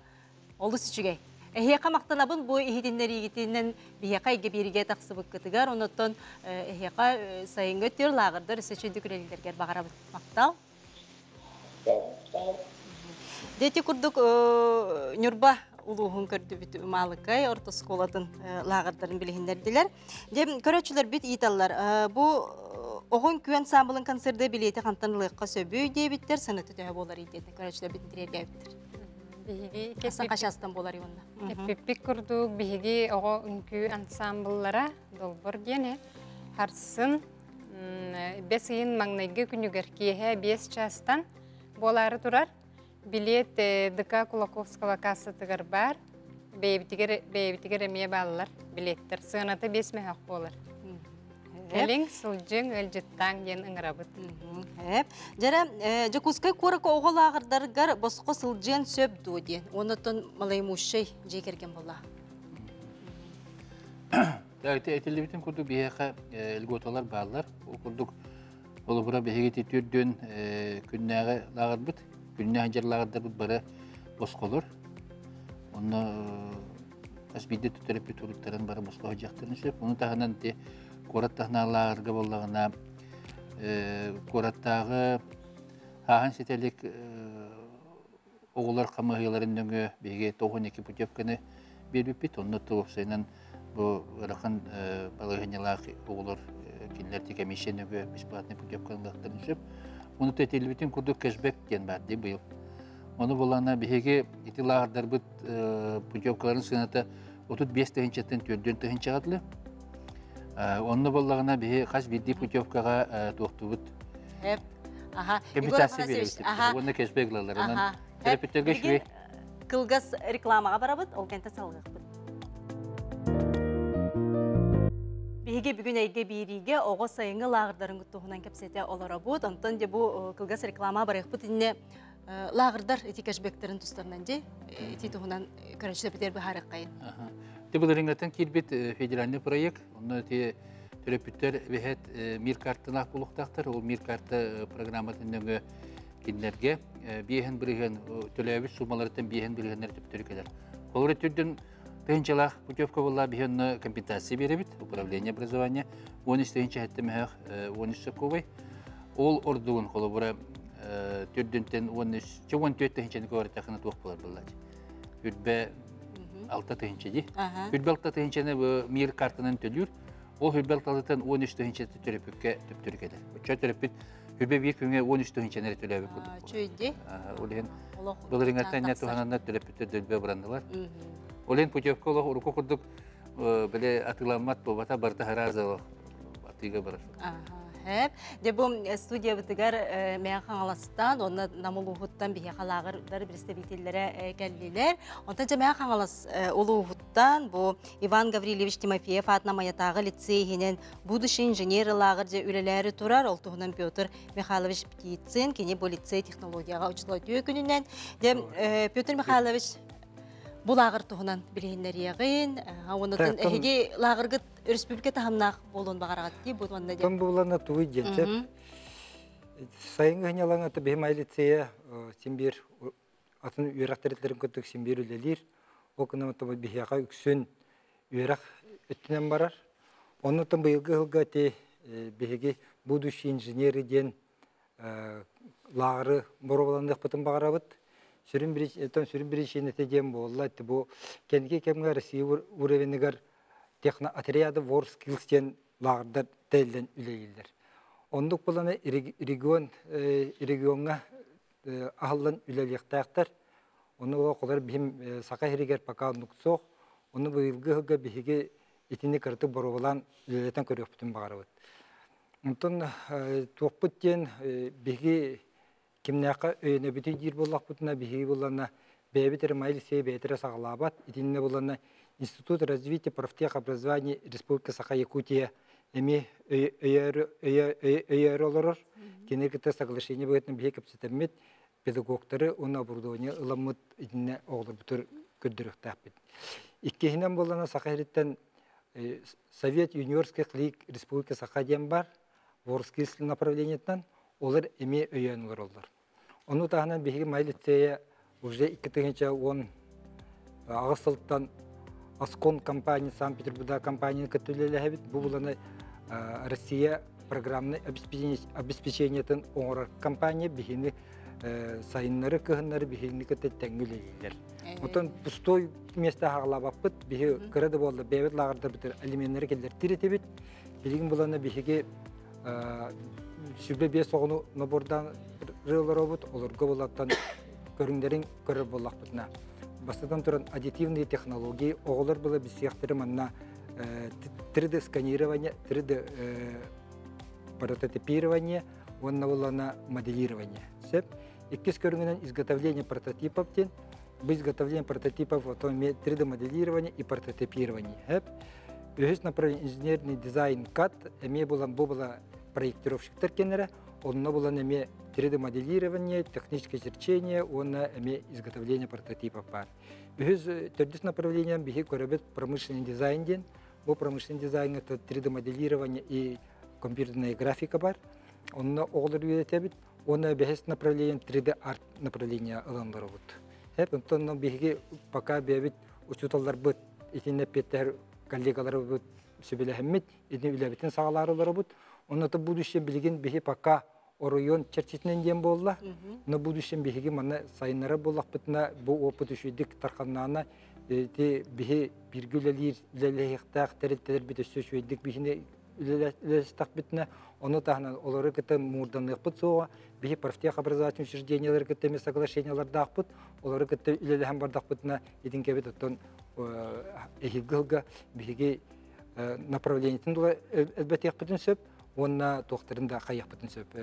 олу сүчүгей. Эхека мактанабын бу ихидиннери гитинен бихека иге бириге таксыбык кытыгар, оноттон эхека сайынгы төр лагырдар сөчүндүк үрелилергер багарабыт мактал. Дети курдук Нюрба улуғын көрді бүт малыкай орта сколатын лагырдарын билихиндердилер. Дем көрөчүлөр бүт италлар. Бу оғын күен самбылын концерде билети кантанылыкка сөбүй дебиттер сыныты төһө болар идет. Көрөчүлөр бүт тирерге биттер. Асан қашастан болар ионда. Эппик курдук биһиги ого үнкү ансамбллара долбор дене харсын 5 йын маңнайгы күнүгер киэһэ 5 частан болары турар. Билет ДК Кулаковского кассатыгар бар. Бейбитигер эмие баллар билеттер. Сыгынаты 5 мехак болар. Элең сылжың өлжеттаң ден ыңырабыт. Жара, жакускай корыка оғалагырдаргар босқо сылжын сөп дуден. Онытын малаймушай жекерген бола. Этелебитин курдук бияқа элготалар баллар. Курдук олыбыра бехегети түрдөн күннәгы лагырбыт. Күннәгы жер лагырдарбыт бары босқолор. Оны асбиде түтәрепи туруктарын бары босқо жақтырын сөп. Оны тағынан те Кораттағыналарғы болағына Кораттағы хағын сетелік оғылар қамығыларын өңі беге 92 путевканы бербеппет. Онны тұғысайынан бұл ұрақын балығынелақ оғылар кенлерді комиссиян өңі бесплатный путевканы лақтырын сөп. Оны тәтелбетін күрді кәшбәк кен барды бұл. Onu bulana bihiги ити лагердар бит путевкаларын сыната 35 тыгынчаттан 4 тыгынча атлы. Onu bulana bihi каш бидди путевкага туктубут. Hep. Aha. Invitasiya беребит. Onu кешбеглалар. Онан терапевттерге швей. Кылгас рекламага барабыт, ол кенте салгыкпыт. Биге бүгүн эйге бириге ого сайынгы лагырдарын гыттугунан кепсете оларабыт. Онтон же бу кылгас реклама барыпыт инне лагырдар эти кешбектерин тустарынан же эти тугунан көрөчүлө битер бахарык кайын. Тибылырыңгатын кирбит федеральный проект. Оны те терапевттер бехет мир картына кулуктактар. Ол мир карта программатыныңы кинлерге биһен бирген төлөбү сумалардан биһен биргенер төптөркелер. Олар түрдүн пенчалах путевка болла биһен компенсация беребит, управление образования 13-нче хәттәмәх 13 кубай. Ол ордугун холобура түрдүнтен 13-14-нче квартахына тук булар булла. Үрбе 6-нче ди. Үрбе 6-нче мир картанын төлүр. Ол үрбе 6-тан 13-нче терапевтке төптөркелер. Уча терапевт Hübe bir güne 13 tühinçenleri tülebe kurduk. Çöydi? Olen Bulgarıngatan ne tuhananlar tülepütte dölbe burandılar. Olen putevka olah uruku kurduk. Böyle atılanmat babata barta haraza atıga barış. Hep. De bu studiya bitigar meyakan alasından, ona namuluhuttan bir yakalağırlar birisi bitillere geldiler. Ondan meyakan alas uluhuttan bu Ivan Gavrilevich Timofeyev adına mayatağı liseyinin buduş injenerlağır je üleleri turar. Oltuğundan Pyotr Mikhailovich Ptitsin, kini bu lisey teknolojiyaga uçulatıyor gününden. De Pyotr Mikhailovich bu lağır tuğunan bilginleri yağın. Ondan hege lağırgıt Республика таһамнах болон багарагатти бу ванна. Тон булана туй жентеп. Сайын гынялаңа та бемайлицея симбир атын үйрәктерлекләрен көтүк симбир үлелир. Окуна та бихяга үксүн үйрәк өттүнән барар. Оны та быйылгы хылга те беге будущий инженер ден лагыры боробаландык бутын багарабыт. Сүрүн биришине тедем болла. Бу кенге кемге Россия уровенигер отряды WorldSkills-тен лагырдар тәйлден үлейілдер. Ондық боланы регионға ағылдан үлелектәқтір. Оны ола қолар бейім сақа херегер пақа ондық соқ. Оны бұйылғы ғыға бейге етіне кірті бұрғылан үлелетен көрек бүтін бағары бұд. Онтын тоқпыттен бейге кемнәқі өйіне бүті дер болақ бұтына бейге болана бәйбетері майлисей бәйтері сағалабат. Етіне болана Институт развития профтехобразования Республики Саха-Якутия эми өйәролорор кенекте соглашение бөгетнен бие кепсетемет педагогтары оны оборудование ыламыт идине оглар бүтөр көддөрөктәппит. Иккеһинен болана Саха-Хириттен Совет юниорских лиг Республики Саха-Ден бар, WorldSkills направлениетнен олар эми өйәнләр олар. Оны тагынан беге майлицея уже 2010 агысылтан Аскон компания, Санкт-Петербургда компания көтүлеләһәбит. Бу буланы Россия программны обеспечениятын оңор компания бихини сайыннары кыһыннары бихини көтөттәңгүлеләр. Отон пустой место хаглабаппыт бихи кырды болду. Бебет лагырда битер алименттер келдер тиретебит. Билигин буланы бихиге сүбе бес огыну набордан рыларобут олорго болаттан көрүңдөрүн көрөр боллакпытна. Бастадан туран аддитивные технологии, оғылар было без секторы манна 3D сканирование, 3D прототипирование, онна было на моделирование. Сеп, иккис көрүнгөнөн изготовление прототипов тен, без изготовления прототипов, потом 3D моделирование и прототипирование. Сеп, үһүс направление инженерный дизайн кат, эме было проектировщиктер кенере, онна было неме 3D моделирование, техническое черчение, онна эме изготовление прототипов бар. Үһүс төрдүс направлением биги көрөбөт промышленный дизайн ден. Бу промышленный дизайн это 3D моделирование и компьютерная графика бар. Онна оглар үйрөтөбүт. Онна бехес направление 3D арт направление аландар бут. Хеп онтон биги пока бебит учуталар бут, итине петтер коллегалар бут сөбелехмит, итине үлебитин сагаларылар бут. Онна да будущее билген биги пока Оройон чертичнен дем болла. На будущем биги мана сайнара боллак битна бу опыт үшүдүк тарканнана те биги биргүлелер лелехтак тереттер бит сөйдүк бигине үлелестақ бітіне, оны тағынан олары кіті мұрданлық бұд соға, бейі профтех образовательный учреждениялар кітіме соглашенияларды ақпыд, олары кіті үлеліған бардақ бітіне едін кәбет оттан эхилгілгі бейге направлениетін дула әлбәтек бітін сөп, онна тоқтарында қаяқ бітін сөп,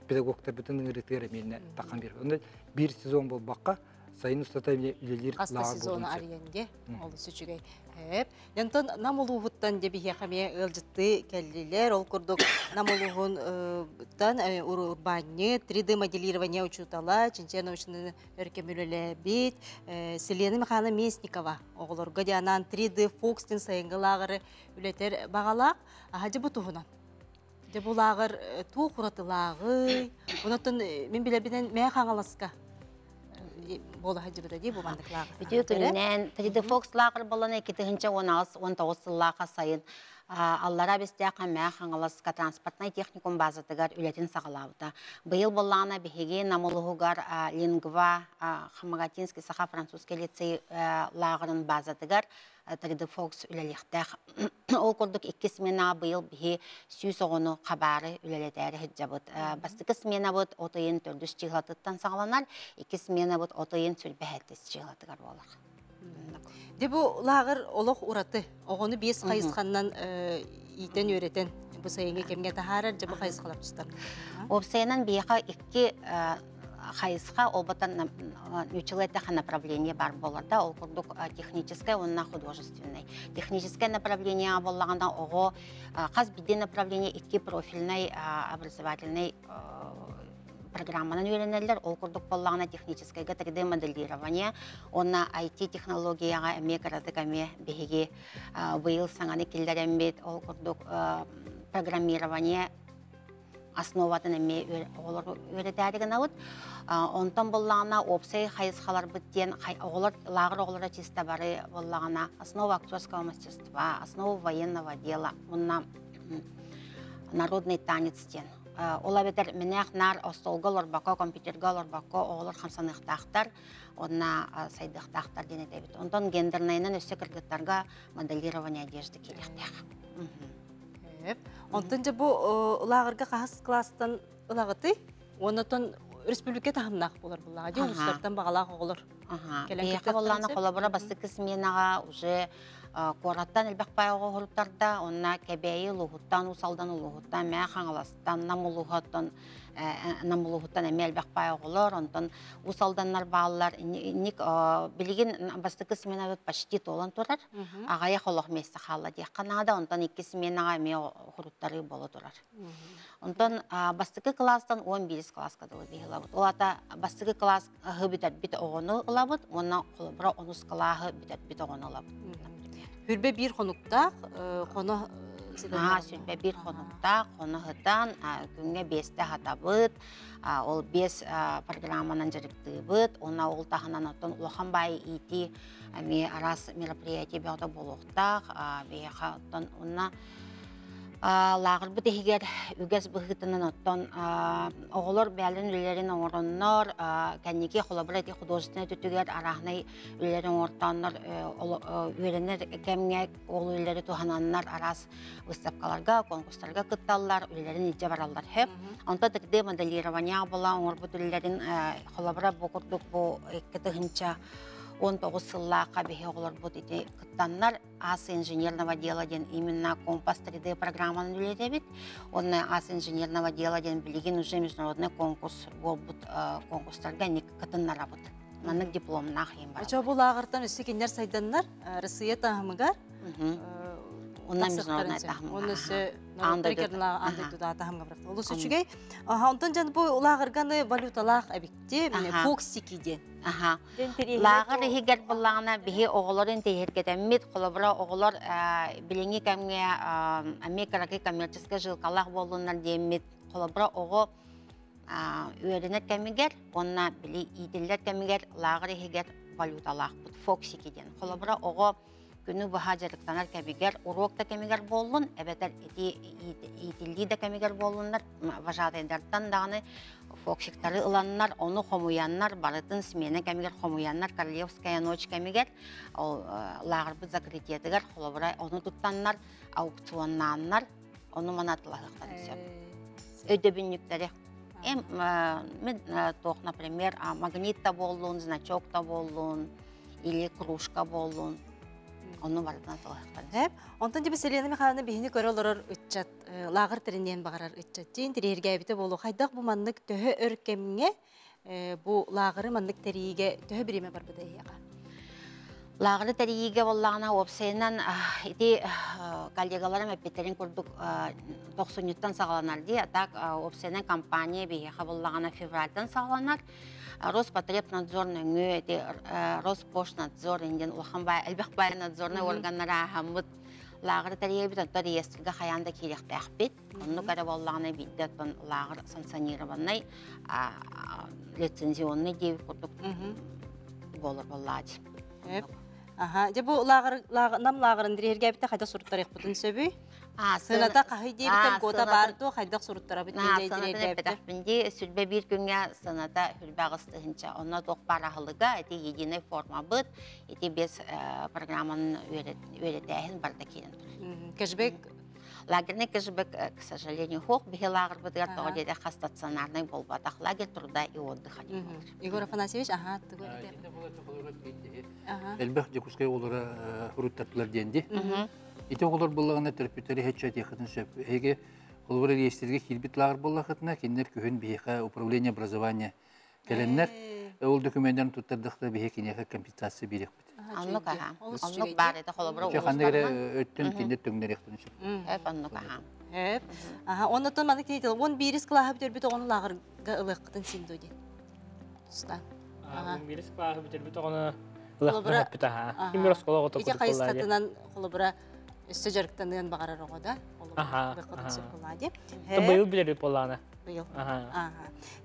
педагогтар бітін үңіреттері меніне таққан бері. Онда бір сезон бол баққа, сайын ұстатай үлелер Қаста сезоны арыянде, олы сүчігей. Янтон намылуғыттан дебихе қаме ылжытты кәлілер, ол күрдік намылуғыттан урбанны, 3D моделирование учутала, чинчен научны өркемілілі бет, Селена Михайловна Местникова, оғылырға дианан 3D Fox-тен сайынғылағыры үлетер бағалақ, ағаджы бұтуғынан. Бұлағыр туы құратылағы, бұнаттың мен білербеден мәе қаңаласқа. Бола хажырда ди бу мандыклага. Бүтүнен 3D Fox лагыр боланы 2016-19 жылларга сайын аллара бесте камя хаңаласка транспортный техникум базатыгар үлетин сагалабыта. Быйыл боллана беге намулугар лингва хамагатинский саха французский лицей лагырын базатыгар 3D Fox үлелихтах. Ол курдук 2 смена быйыл беге сүйс оғыны қабары үлелетәрі хиджабыт. Бастыкы смена бұд отайын төрдіс чиғлатыттан сағаланар, 2 смена бұд отайын сүлбәхеттес чиғлатыгар болақ. Дебу лагыр олық ураты, оғыны 5 қайысқаннан итен өретен, бұл сайынға кемге тахарар, жабы қайысқалап тұстар. Опсайынан бейқа 2 хайысқа олбатан нючелеттаха направление бар боларда, ол курдук техническое, онна художественное. Техническое направление боллаганда ого қаз биде направление 2 профильный образовательный программаны үйренелер, ол курдук боллагана техническое 3D моделирование, онна IT технологияға әме карадык әме беге быйыл саңаны келдер әмбет, ол курдук программирование основатын әме олар өретәріген ауыд. Онтан боллағына опсай хайысқалар біттен, лагыр оғылары чиста бары боллағына основа актерского мастерства, основа военного дела, онна народный танец тен. Ола бетер менәқ нар остолғал орбақа, компьютергал орбақа оғылар қамсанықтақтар, онна сайдықтақтар ден етебет. Онтан гендернайынан өсі кіргіттарға моделирование одежды келектеқ. Онтан жа бұл лагырға қағыз класстан ылағыты, онытын республика тағымнақ болар бұлаға, де ұлыстардан бағалақ оғылыр. Бейқа болағына қолабыра басты кісменаға уже қораттан әлбәқ байығы ғұрыптарда, онына кәбәйі лұғыттан, ұсалдан ұлығыттан, мәе қаңыластан, намылығыттан әме әлбәқ байығы ғылыр, онтан ұсалданлар бағылар, білген басты кісмена өт пашти толан тұрар, ағая қолық месті қалы дек қанада, онтан 2 сменаға әме ғұрыптары болы тұрар. Онтан бастықы класстан 11 класска дылы бейгілабыд. Олата бастықы класс ғыбитат бит оғыны ұлабыд, онна қолыбыра 10 клағы битат бит оғыны ұлабыд. Хүрбе бір қонуқтақ, қоны... Сүрбе бір қонуқтақ, қоны ғыдан, күнге 5-те ғатабыд, ол 5 программанан жүрікті бұд, онна ол тағынан оттан ұлақан бай ити арас мероприятие бәуді болуқтақ, бейқа оттан онна лағыр бұд егер үгіз бұғытынан оттан оғылыр бәлін үлерін оңырыннар, кәнеке қолабыр әте художественный түтігер арағынай үлерін ортаннар, үйренер кәмге ол үлері туғананнар арас выставкаларға, конкурстарға күтталар, үлерін ете баралар хеп. Онта 3D моделирование бола, оңыр бұд үлерін қолабыра бұқырдық бұл кітігінші 19 сыллаға бейе олар бұд еті күттаннар ас инженерного дела ден именно компас 3D программаны үлеті бет. Оны ас инженерного дела ден білеген уже международный конкурс бол бұд конкурстарға не күттаннара бұд. Манық дипломнақ ем бар. Ача бұл ағырттан өсі кендер сайданнар, Рысыя тағымығар? Онна международный тағымға. Оны өсі Норвегерна андайдуда тағымға бұрақта. Олы сөчігей, онтан жаны бұл лағырғаны валюталақ әбікте, фоксикиден. Лағыр егер болағына бейе оғыларын тейіргетеммет, қолабыра оғылар біліңе кәмге Америкараки коммерческий жылқалақ болуынар деймет, қолабыра оғы үйерінет кәмегер, онна білі иділдер кәмегер, лағыр егер валюталақ бұд, фоксикиден. Қолабыра оғы күні бұға жарықтанар кәмегер, урокта кәмегер болуын, әбәтер итілді де кәмегер болуынар, важатайдартан дағыны фоксиктары ұланынар, оны қомуяннар, барытын смена кәмегер қомуяннар, Королевская ночь кәмегер, лағыр бұд закрытиетігер, қолабырай оны тұттаннар, аукционнаннар, Onu manatылағықтан сөп. Ödebünlükleri. Мен тоқ, например, магнитта болуын, значокта болуын, или кружка болуын. Onu barıdan tılağықтан. Hep. Ondan gibi Selena Mihайловна bihini көрі оларар ütçat, lağır tirinden bağırar ütçat. Дейін тірерге әбіті болу. Қайдақ bu manlık töhü örkemine bu lağırı manlık teriге töhü birime бар бұдай яға. Lağırı teriге bollağına opsayından iti kollegalarım öpetlerin kurduk 90'dan sağlanar diye. Tak opsayından kampanya bir yağa bollağına fevraldan sağlanar. Роспотребнадзорный өте Роспошнадзор инден улаханбай элбекбай надзорный органнара хаммыт лагыр таребит онто реестрге хаянда керектәхбит. Онны кара боллагына биддет бон лагыр санкционированный лицензионный деп курдук болор боллады. Aha, de bu nam lağırın direrge bitti hayda suruttarıq butun söbü. Sınada qahı diye biten goda bardı, hayda suruttarı biten direrge bitti. Bindi sülbe bir günge sınada hülbağıstığınca ona toq barahılıga eti yedine forma bıt, eti biz programın öğretəyin barda kelin. Кэшбэк Лагерный кэшбэк, к сожалению, хох, бихи лагер быдыр, тоғы деде стационарный болбатақ лагер труда и отдыха. Игорь Афанасьевич, ага, Элбэх жекускай олара хуруттартылар денди. Ите олар боллағына терапевтері хетча текетін сөп. Эге олар рейстерге хилбит лагер боллағытына, кендер көхін бейха управление образования келеннер. Ол документарын туттардықта бейхе кенеға компенсация берек бит. Аннук аха. Аннук бар еді қолыбыры олыстарынан. Чақандары өттін кендер төңдер ектін сөп. Хеп аннук аха. Hep. Aha, ondan manık neydi? On biris klahı biter bit onu lağırga ılıqtın sindu di. Tusta. Aha. Biris klahı biter bit onu ılıqtın bit aha. Kim biraz kola otokudu İki kayıs katından kolubura üstü jarıktanından bağırar o da. Aha. Ilıqtın sırkuladı. Bayıl bilir bit olağına. Bayıl. Aha.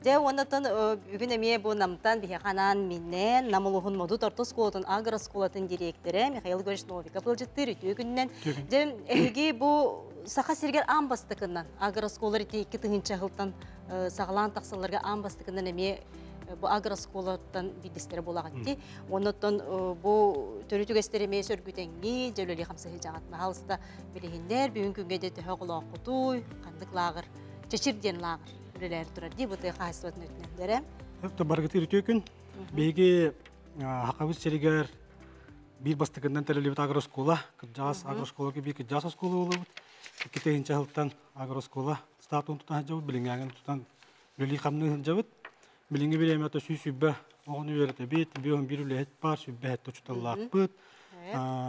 De ondan bugün emiye bu namtan bir kanan minnen namuluhun modu tortos kolatın agro skolatın direktörü Mikhail Goris Novika pılcıttır ütügünden. De ehgi bu Saqa serger ambastıkından, agroskolar iti 2 hıltan sağlan taqsalarga ambastıkından eme bu agroskolardan bidisteri bolağıtti. Ondan bu törütü gösteremeye sörgütengi, jöleli xamsa hecağatma halsta bilehinler, bugün günge de tühü qulağı qutuy, qandık lağır, çeşirden lağır üreler turar di, bu tühü xahisvatın ötünenlere. Hep bargıtı ütüyükün, beygi haqabız serger bir bastıkından terelebit agroskola, kıcağız agroskola gibi kıcağız oskola olubut. Kita hinca haltan agroskola statun tutan jawut bilingangan tutan luli kamnu jawut bilingi bile mata sübbe onu verete bit biyom biru lehet par sübbe het tutallak put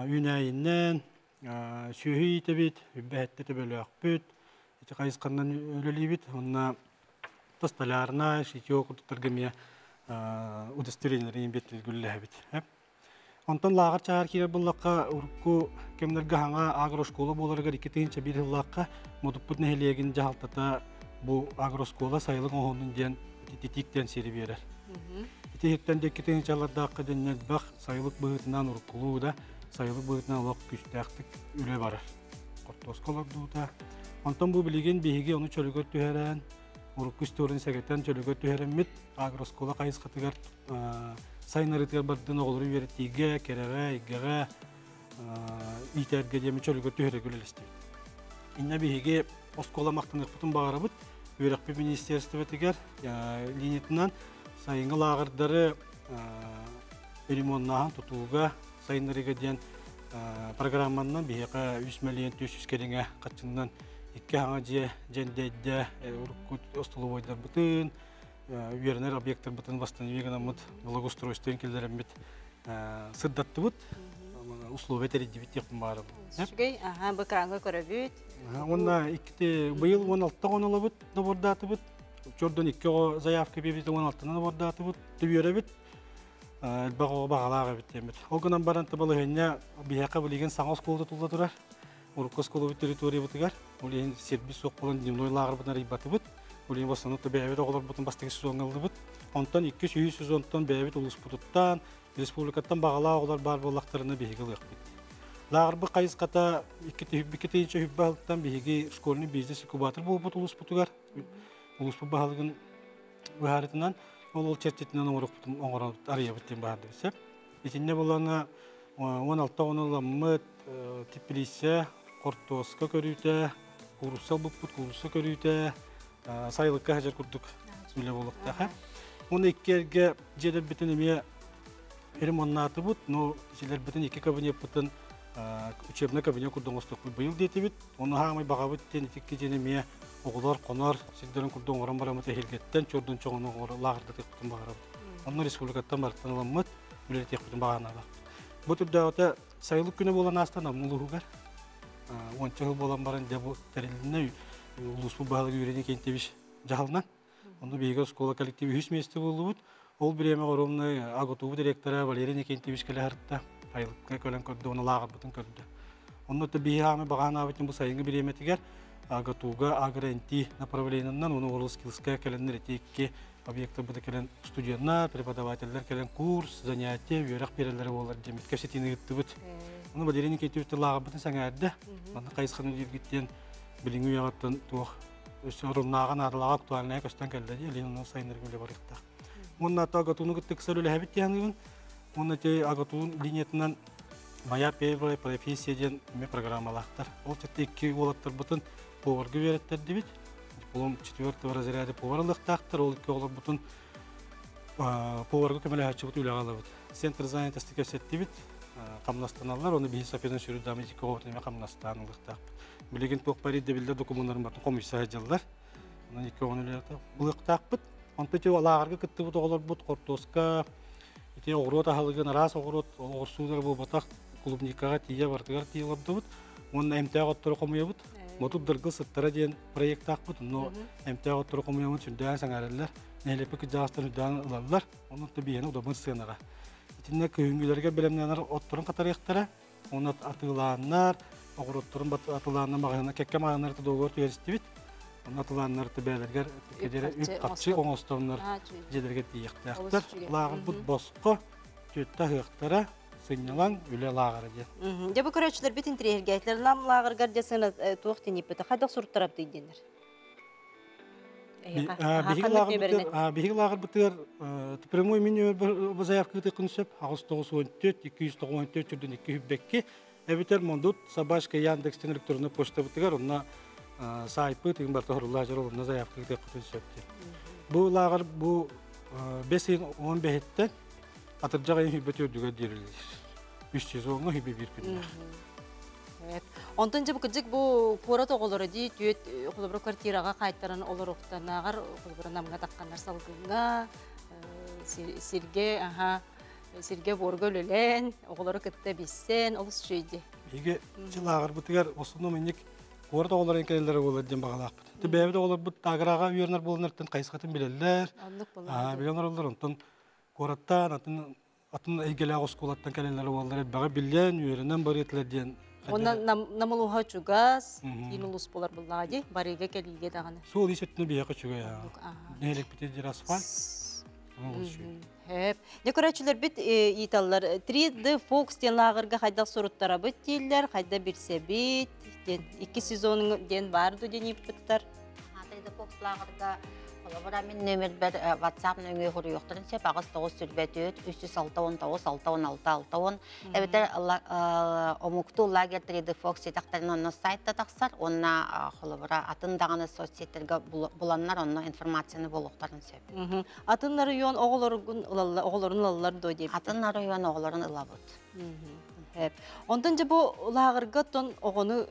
ünayinnen sühi tebit sübbe het tebelak put iti kayıs kandan luli bit onna tastalarna şitiyo kututargamiya udusturilerin bit gülle bit hep Ondan lağır çağır kirer bullaqqa urku kemlerge hanga agroskola bolarga 2 bir yıllaqqa moduput neheliyegin jahaltata bu agroskola sayılıq oğunun diyen titikten seri verer. Titikten de 2 yıllardaqqa denen baq sayılıq bığıtından urkulu da sayılıq bığıtından olaq küstaqtık üle barar. Kortoskolar da. Ondan bu bilgen bihige onu çölgör tüheren urku storin segetten çölgör tüheren mit agroskola kayıs qatıgar Sayınlarıtlar bardın oğulları üyeretiğe, kerere, igere, iterge diyemi çölgör tühere gülelesti. İnne bihige oskola maqtanıq bütün bağırı bud, üyerekpe ministerstve teger, liniyetinden sayınғы lağırları elimonnahan tutuğuga, sayınlarıga diyen programmandan bihige 100 milyon 300 kerine kaçından 2 hana jendeyde urukut ostulu boydan bütün, Üyerenler obyektler bütün bastan üyegenamıt благоустройство келдерем сыддатты бут условия теридибит якын бары. Шугай, aha bu kranga körөбүт. Онда икте быйыл 16-та онолы бут, набордаты бут. Жордон 2 заявка бебит 16-тан набордаты бут, төбөрөбүт. Багы багалага бит демет. Ол гынан баранты балы хенне бияка билген саңос колду тулда турар. Уркос колу территория бутыгар. Олен сервис сокполон димной лагыр бутар ибаты бут. Олен басаны төбөбүт оголор бутун бастыгы сезонгалды бут. Онтан 200 сезонтан бебит улус бутуттан республикаттан багалаа оголор бар боллактарына бегил ыкпыт. Лагырбы кайыс ката 2-2 хүббалтан беги школьный бизнес инкубатор болуп улус бутугар. Улус бу багалыгын вахарытынан ол чертетинен оңоруптум оңорот арыябыттен барды бисеп. Итинне болана 16 оноламыт Тбилиси, Кортоска көрүтө, куруссал буппут, курусса көрүйті, сайлыққа хажар күрдік үлі болуқтаға. Оны иккерге жедер бітін еме ремоннаты бұд, но жедер бітін екі кабинет бұтын учебный кабинет күрдің ұстықпыл бұйыл дейті біт. Оны хағамай баға бүттен етікке женеме оғылар, қонар, сіздерін күрдің орын барамыты хелгеттен, чордың чоғының лағырда текпітін бағара бұд. Оны республикаттан барықтан аламыд, үлері текпітін бағана бақ. Бұл түрді ауыта сайлық күні болан астан амулығығар. Онча жыл болан барын дебу тәреліне ұлыспу бағылығы үйрені кенттебіш жағылынан. Оны бейгі школа коллективі 100 месті болу бұд. Ол біреме ғоромны агутубы директора Валерия кенттебіш кәлі әртті. Айлыққа көлін көрді, оны лағыр бұтын көрді. Оны өтті бейгі ағымы бағана абытын бұл сайынғы біреме тегер агатуға агренти направлениянан, оны орыл скилсқа кәлінер етекке объекты бұды кәлін студенттер, преподавательдер кәлін курс, занятия, үйерақ берелері олар демет. Кәсетені күтті бұд. Оны Валерия кенттебішті лағыр бұтын сәң әрді. Оны қайысқаны жүргеттен біліңі ұяғаттан туақ орыннаған арылаға актуальная көстен кәлді де, әлен оны сайыныр көлі барықта. Оны аты агатуыны күтті кісар өлі әбет дейін. Оны те агатуын линиетінен моя первая профессия ден программалақтар. Ол тетті 2 олаттар бұтын поварға вереттер дебет. Диплом 4-го разряды поварлықтақтар. Ол 2 олар бұтын поварға көмелі хатшы бұт үліғалы бұд. Центр занятости көсетті бет. Қамнастаналар, оны бейін сапедің сүрі дамы 2 оғытынымен қамнастанылықтақ. Білеген тоқ бари дебілдер документарын батын комиссия жалдар. Онан 2 оғын үліғаты бұлықтақ бұд. Онты те олағарға күтті бұд оғылар бұд қортосқа. Ите оғырот ахалыгын арас оғырот оғырсудар бұл батақ клубникаға тия бартығар тиялабды бұд. Оның әмтәғ оттыры қомыя бұд. Мотуп дыргыл сыттара ден проект ақ бұд. Но әмтәғ оттыры қомыя бұд сүрдән саңарылар. Нәйлепі күджағыстан үдән ұлалар. Оның да бейені ұдабын сыйынаға. Итінне күйінгілерге білімненер оттырын қатар ектара. Оны атыланар, оғыроттырын атыланар мағына кәкке мағынар тұдоғыр түйерісті бит. Оны атыланар бәлергер кедері үп қатшы оңыстауынар жедерге дейіқтіяқтар. Лағыр бұд босқы төтті ғықтара сыңнылан үлі лағыры ден. Дебі көрәтшілер бетін тірегерге әйтлер нам лағыр гардесіні туық деніп біті. Қайдақ сұрттарап дейденер? Бихи лағыр бұтығар прямой меню заявка күті құнсып, ағыз 914, 294 жүрден 2 хүббекке. Әбітер мондут Сабашка Яндекстен электронны почта бұтығар, онына сайпы тегін барты ғырылла жыр олына заявка күті құнсөпті. Бұл лағыр бұл 5-15-тен атыржаға ең хүббет өрдігі дерілер. 300 оңы хүббе бір күннер. Онтон жабы күдік бұл қорат оғылары дей, түйет құлыбыр квартираға қайттарын олар оқтанағар, құлыбыр намға таққандар салғыңға, сирге борғы өлілен, оғылары күтті бейсен, олыс жүйді. Еге жылағыр бұтығар осыны менек қорат оғыларын кәлелері олар ден бағалақ бұд. Бәйбіде олар бұд ағыраға үйерінер болынырттен қайысқатын білелер. Біленер олар онтон қораттан, атын әйгелі ағыз қолаттан кәлелері олар баға білен үйерінен бар етілер ден. Онна намылуға чугас, кейін ұлыс болар бұллағады, барыға кәліге дағаны. Сол есеттіні бейеқі чуға, нәйлік бітедер асфальт. Не көрәтшілер біт италар, 3D Fox ден лағырға қайдақ сұрыттара бұт дейлер, қайда бірсе бит, 2 сезонын ден барды деніп бұттар. 3D Fox лағырға Олабыра мен нөмір бір WhatsApp нөңе құры yoxturun sep ağız 9 sürbetüt 306-19-6-6-6. Әбетер омукту лагер 3D Fox етақтарын онна сайтта тақсар, онна олабыра атындағаны соцсеттерге бұланнар, онна информацияны болуқтарын сеп. Атын район оғыларын ылалар дой деп? Атын район оғыларын ылабыд. Ондан же бұл лағырға тон оғыны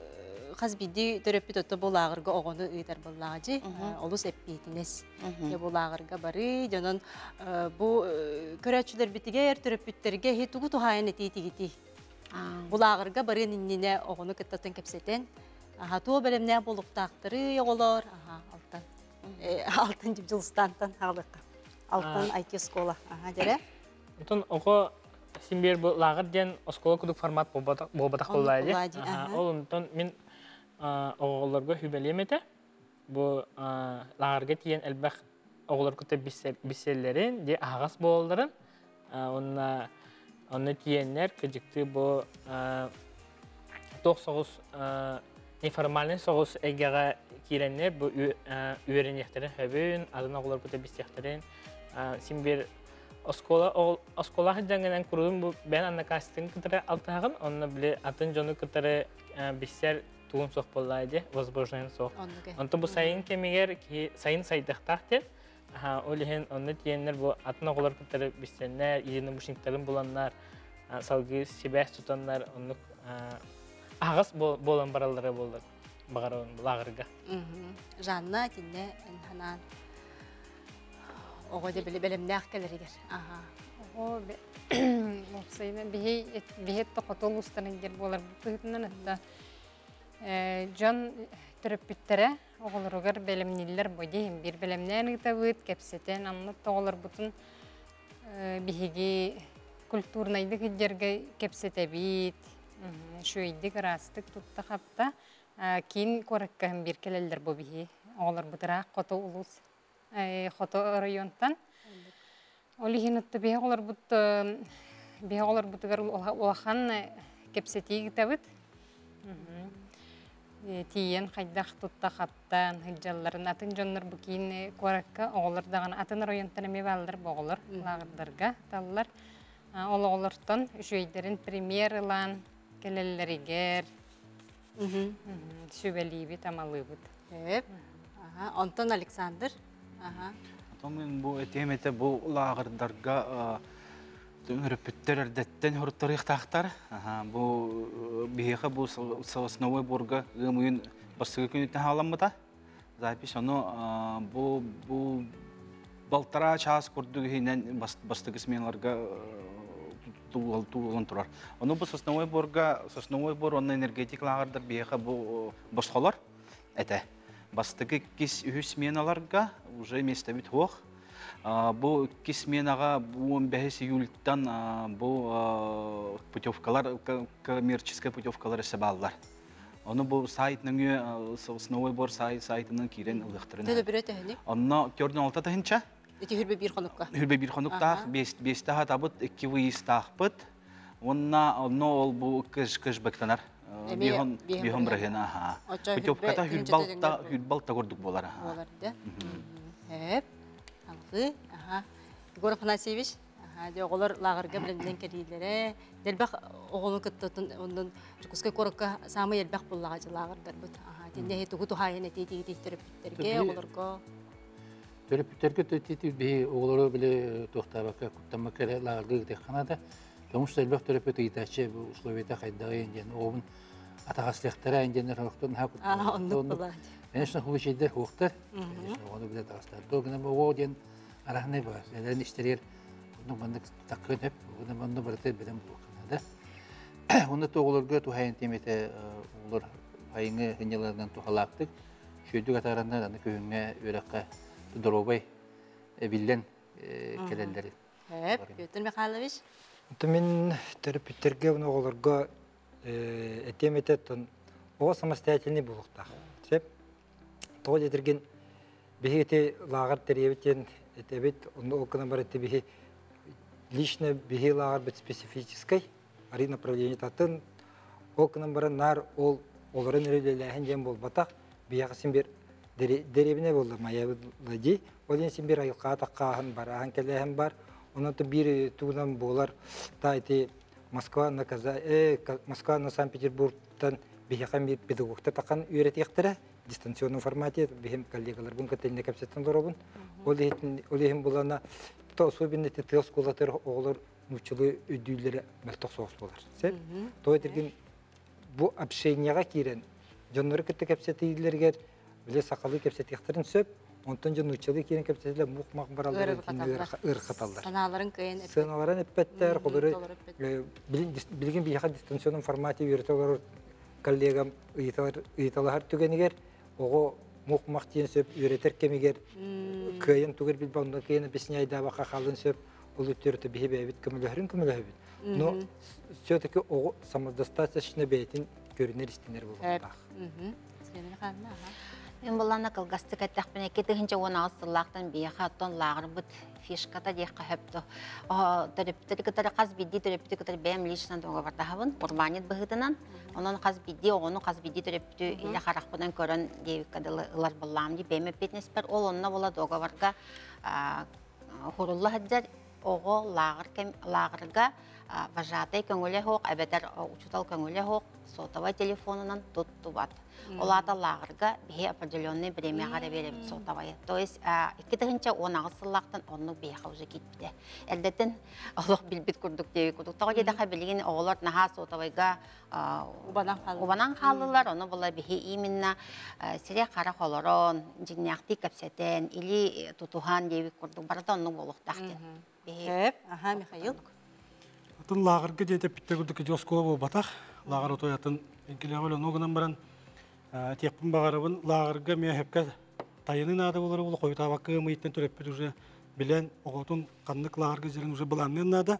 Қазбиді төрөппі төтті бұл ағырға оғыны ұйдар болағыжы, олыс әппейтінес. Бұл ағырға бары, жонын бұл көрәтшілер бітігер төрөппіттерге хетуғы тұхайын әтейті-геті. Бұл ағырға бары нинне оғыны күттатын кәпсетен. Туы бәлемне болуқтақтыры оғылар. Алтын деп жылыстантан ағылыққа. Алтын IT скола. Отын оғы симбер бұл ағыр ден оскола күдік формат болбатақ болайды. Ол ұнтын мен оғыларға хүбелем еті. Бұл лағырға тиен әлбәқ оғылар күті біселерін, де ағас болдырын. Оны тиенлер күдікті бұл тоқ соғыз, неформальный соғыз әйгеға кейленлер бұл үйерін ектірін хөбін, адын оғылар күті бісектерін. Симбер Оскола хыджаңынан курудун бу бен анна кастинг кытары алтагын, онна биле атын жону кытары биссер туын соқ боллайды, возможность соқ. Оннуге. Онто бу сайын кемигер сайын сайдақтақтен, олихен онны тиеннер бу атын оғылар күттері бістеннер, иені бушинктерін боланнар, салғы себәс тұтаннар, онны ағыз болан баралары болдар, бағар лағырға. Жанна тинне энханан оғыды білімне ақкелерігер. О, мопсайна бихетті қотол ұстанынгер болар бұтығытынан әтті. Жон түріппіттері оғылырығыр бәлімнелер бойдейін. Bir бәлімнен ұғыта бұд, кәпсетен аннат оғылыр бұтын бихеге культурнайды күддерге кәпсеті бейт, шөйдік растық тұтта қапта. Кейін көріккіғын бір келелдер бұл бихе оғылыр бұтырақ қото ұлыс, қото районтан. Олихин отты бейе олар бұтығар олақан кепсетейгі тәбіт. Тиен қайдақ тұтта қаптан, хыджаларын атын жонлар бұкейін көріккі оғылырдаған атын районтан әме балдар боғылыр лағырдарға талылар. Ол оғылыртын үшөйдерін премьерылан келелерігер сөбәлейбі тамалыбыд. Антон Александр. Томин бу этемете бу лагырдарга репеттер эрдеттен хурттарык тахтар. Бу бихе бу основой бурга гымын басыгы күнүтен халаммыта. Запись оно бу балтара час курдуг хинен бастыгы сменларга туулан турар. Оно бу основой бур онна энергетик лагырдар бихе бу босхолар эте. Бастыгы кис үхі сменаларға уже место бит хоқ. Бұл кис сменаға 15 июльтан бұл путевкалар, коммерческая путевкалар әсібалылар. Оны бұл сайтының, основой бор сайтының керен ұлықтырын. Төлі бір өте әне? Онына көрдің алта тағынша? Эти хүрбе бір қоныққа? Хүрбе бір қонықтақ, 5 тағы табыт, 2 выйыз тағпыт. Онына ол бұл кыш бәктанар. Бихон бірген, аха. Путевката хүрбалта көрдік болар, аха. Болар, да? Әп, алғы, аха. Егор Афанасьевич, оғылар лағырға білімден кәрейлері. Дәлбәқ оғылын күттітін, онын жүкізгі көрікке самы елбәқ болаға жы лағырдар бұд. Тенде тұғы тұхайын әтейдегі түріпіттерге оғыларға. Түріпіттерге төттейті бей оғылары біле тоқтабаққа күттамы кәрі лағырға күтек қанады. Көміш сәлбәқ түріпіті етәші условияда қайдағы енген оғын атағаслықтары енген рұқтың хақыт. Онлық болады. Конечно, хулы şeyler hoqtar. Onu bile dağıslar. Doğru o den arahne var. Neden işler bunu bana takın hep. Bunu bana bırakır benim bu kanada. Onu toğulurga tuhayın temete olur. Hayını henyalardan tuhalaktık. Şöyle kataranda da köyüne örekka dorobay bilen kelelleri. Hep götür Mihailoviç. Мен терапевттерге оголорго темететтен о самостоятельный булуктах. Сеп то детерген бихете лагар теребетен этебет он окна барете бихе лично бихе лагар бит специфической ари направление татын окна баран нар ол оларын релелехен жем бол батак биясин бир деребине болду мая лади олен син бир айылка таккахан барахан келехен бар. Онан то бир тугунан болар тайти Москва на Москва на Санкт-Петербургтан бихакам бир педагогта такан үйрөтектер дистанционный формате бихем коллегалар бун катенне капсеттен доробун. Олехин булана то особенно тел школатыр оглар нучулы өдүйлөр мылтык согус болар. Сеп то этирген бу общениега кирен жоннор кетте капсеттейлерге биле сакалы капсеттектерин сөп онтон жон учалы кирен капсеттелер мукмак баралар ыркаталдар. Саналарын кыйын Саналарын эппеттер колору билген бияка дистанционный формате үйрөтөлөр коллегам ыйталар түгенигер ого мукмак тиен сөп үйрөтер кемигер кыйын түгер билбонда кыйын объясняйда бака калын сөп улуттөртө бихебебит көмөлөһүбүт. Но все-таки ого самодостаточно бейтин көрүнөр истенер болот. Мен болана кылгасты каттакпын экетигинче 16 сыллактан бияха тон лагыр бут фишката декка хепто. Төрөптөр каз бидди төрөптөр бем лично договортахабын урбанит быгытынан. Онон каз бидди төрөптү иле каракпынан көрөн дебик кадылар боллам ди бем петнеспер ол онна бола договорга хорулла хаджар оғы лағырға вожатый көңілі хоқ, әбәдер учутал көңілі хоқ, сотовой телефонынан тұтты бат. Олата лағырға бе определенный премияға беребит сотовой. То есть, иккетігінче онағы сыллақтан онны бейха уже кетпіде. Әлдеттен олық білбіт күрдік деуі күрдік. Тоғы дедіға білген оғылар наға сотовойға убанан қалылар, оны бұла бейхе именно сире қара қолырын, жинняқты кәпсетен, или тұтуған деуі күрдік. Барада оны болуқтақтен. Михаил. Атын лағырға дейті pitте күрдік жос қолы бұл батақ. Лағыр отоятын енкелеғілі оғынан баран текпін бағарабын лағырға мейхепке тайының ады болары бұл қойта бақы мұйттен түреппет уже білен оғытын қандық лағырға жерін уже бұланмен ады.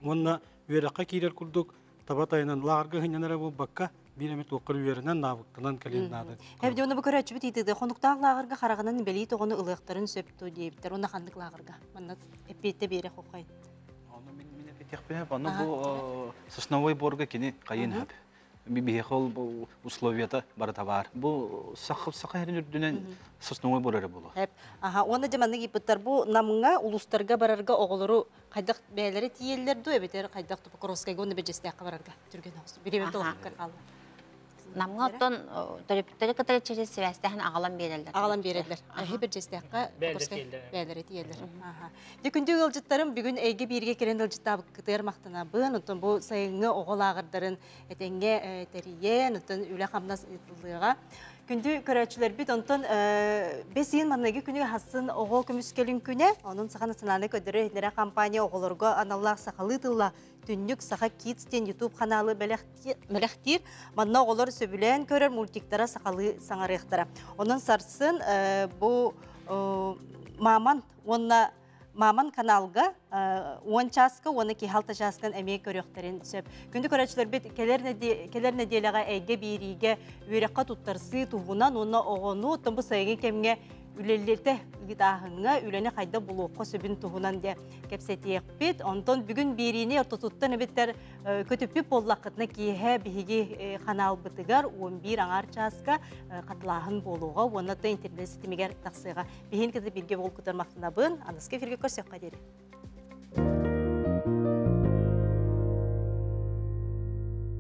Онына өйраққа кейдер күрдік таба тайынан лағырға хынянары бұл баққа биремет оқыр өйерінен навықтынан кәлен ады. Әбде оны бұкыр әчібі дейді. Қондықтағы лағырға қарағынан бәлейт оғыны ұлықтарын сөпту дейіптер. Оны қандық лағырға. Мұнна әппетті бере қоқайын. Оны бұл сосновой борға кені қайын әп. Бейхол бұл условията бары табар. Бұл сақы әрін үрдінен сосновой борары болу. Оны деманны кейпіттар бұл намыңа ұлыстарға барарға оғылыру қайдақ бәлері тиелерді өбетер қайдақ тұпы кроскайға оны бәжесті ақы барарға түрген ауыз. Береметі олыққар қалды. Намға оттон төрөптөрү кытары через связьтахын ағалан берелдер. Ағалан берелдер. Бір жестеққа бәлері тиелдер. Дүкінді өлжіттарым бүгін әйге бірге керен өлжіттабы кытыр мақтана бұн, ұттын бұл сайыңы оғыл ағырдарын әтенге тәрейен, ұттын үлі қамнас етілдіға. Күнді көрәтшілер біт, ұнтын бесейін маннағы күні хасын оғыл көміскелін күні, оның сақа националны көдірі етнері компания оғылырға аналлақ сақалы тылла түннік сақа Kids-тен YouTube каналы мәліқтер, манна оғылыр сөбілен көрер мультиктара сақалы саңарықтара. Оның сарсын бұл Маман каналға 10 часқа, оны кейхалта жасқан әмек көріқтерін сөп. Күнді көрәтшілер бет келер неделіға әйге бейріге өрекқа тұттарсы тұғынан, оны оғыну, тұмбы сайығы кемге үлелерді ұйдағыңа үлені қайда бұлуққа сөбін тұғынан де кәпсетейік бет. Онтон бүгін бейріне ұртытуттан әбеттер көтіппіп боллақытына кейхе бейге қанал бұтығар 11 аңар часқа қатылағын болуға, оны да интернет сетімегер тақсыға. Бейін кізі бірге бол күтір мақтына бұн, анысқа ферге көрсек қадері.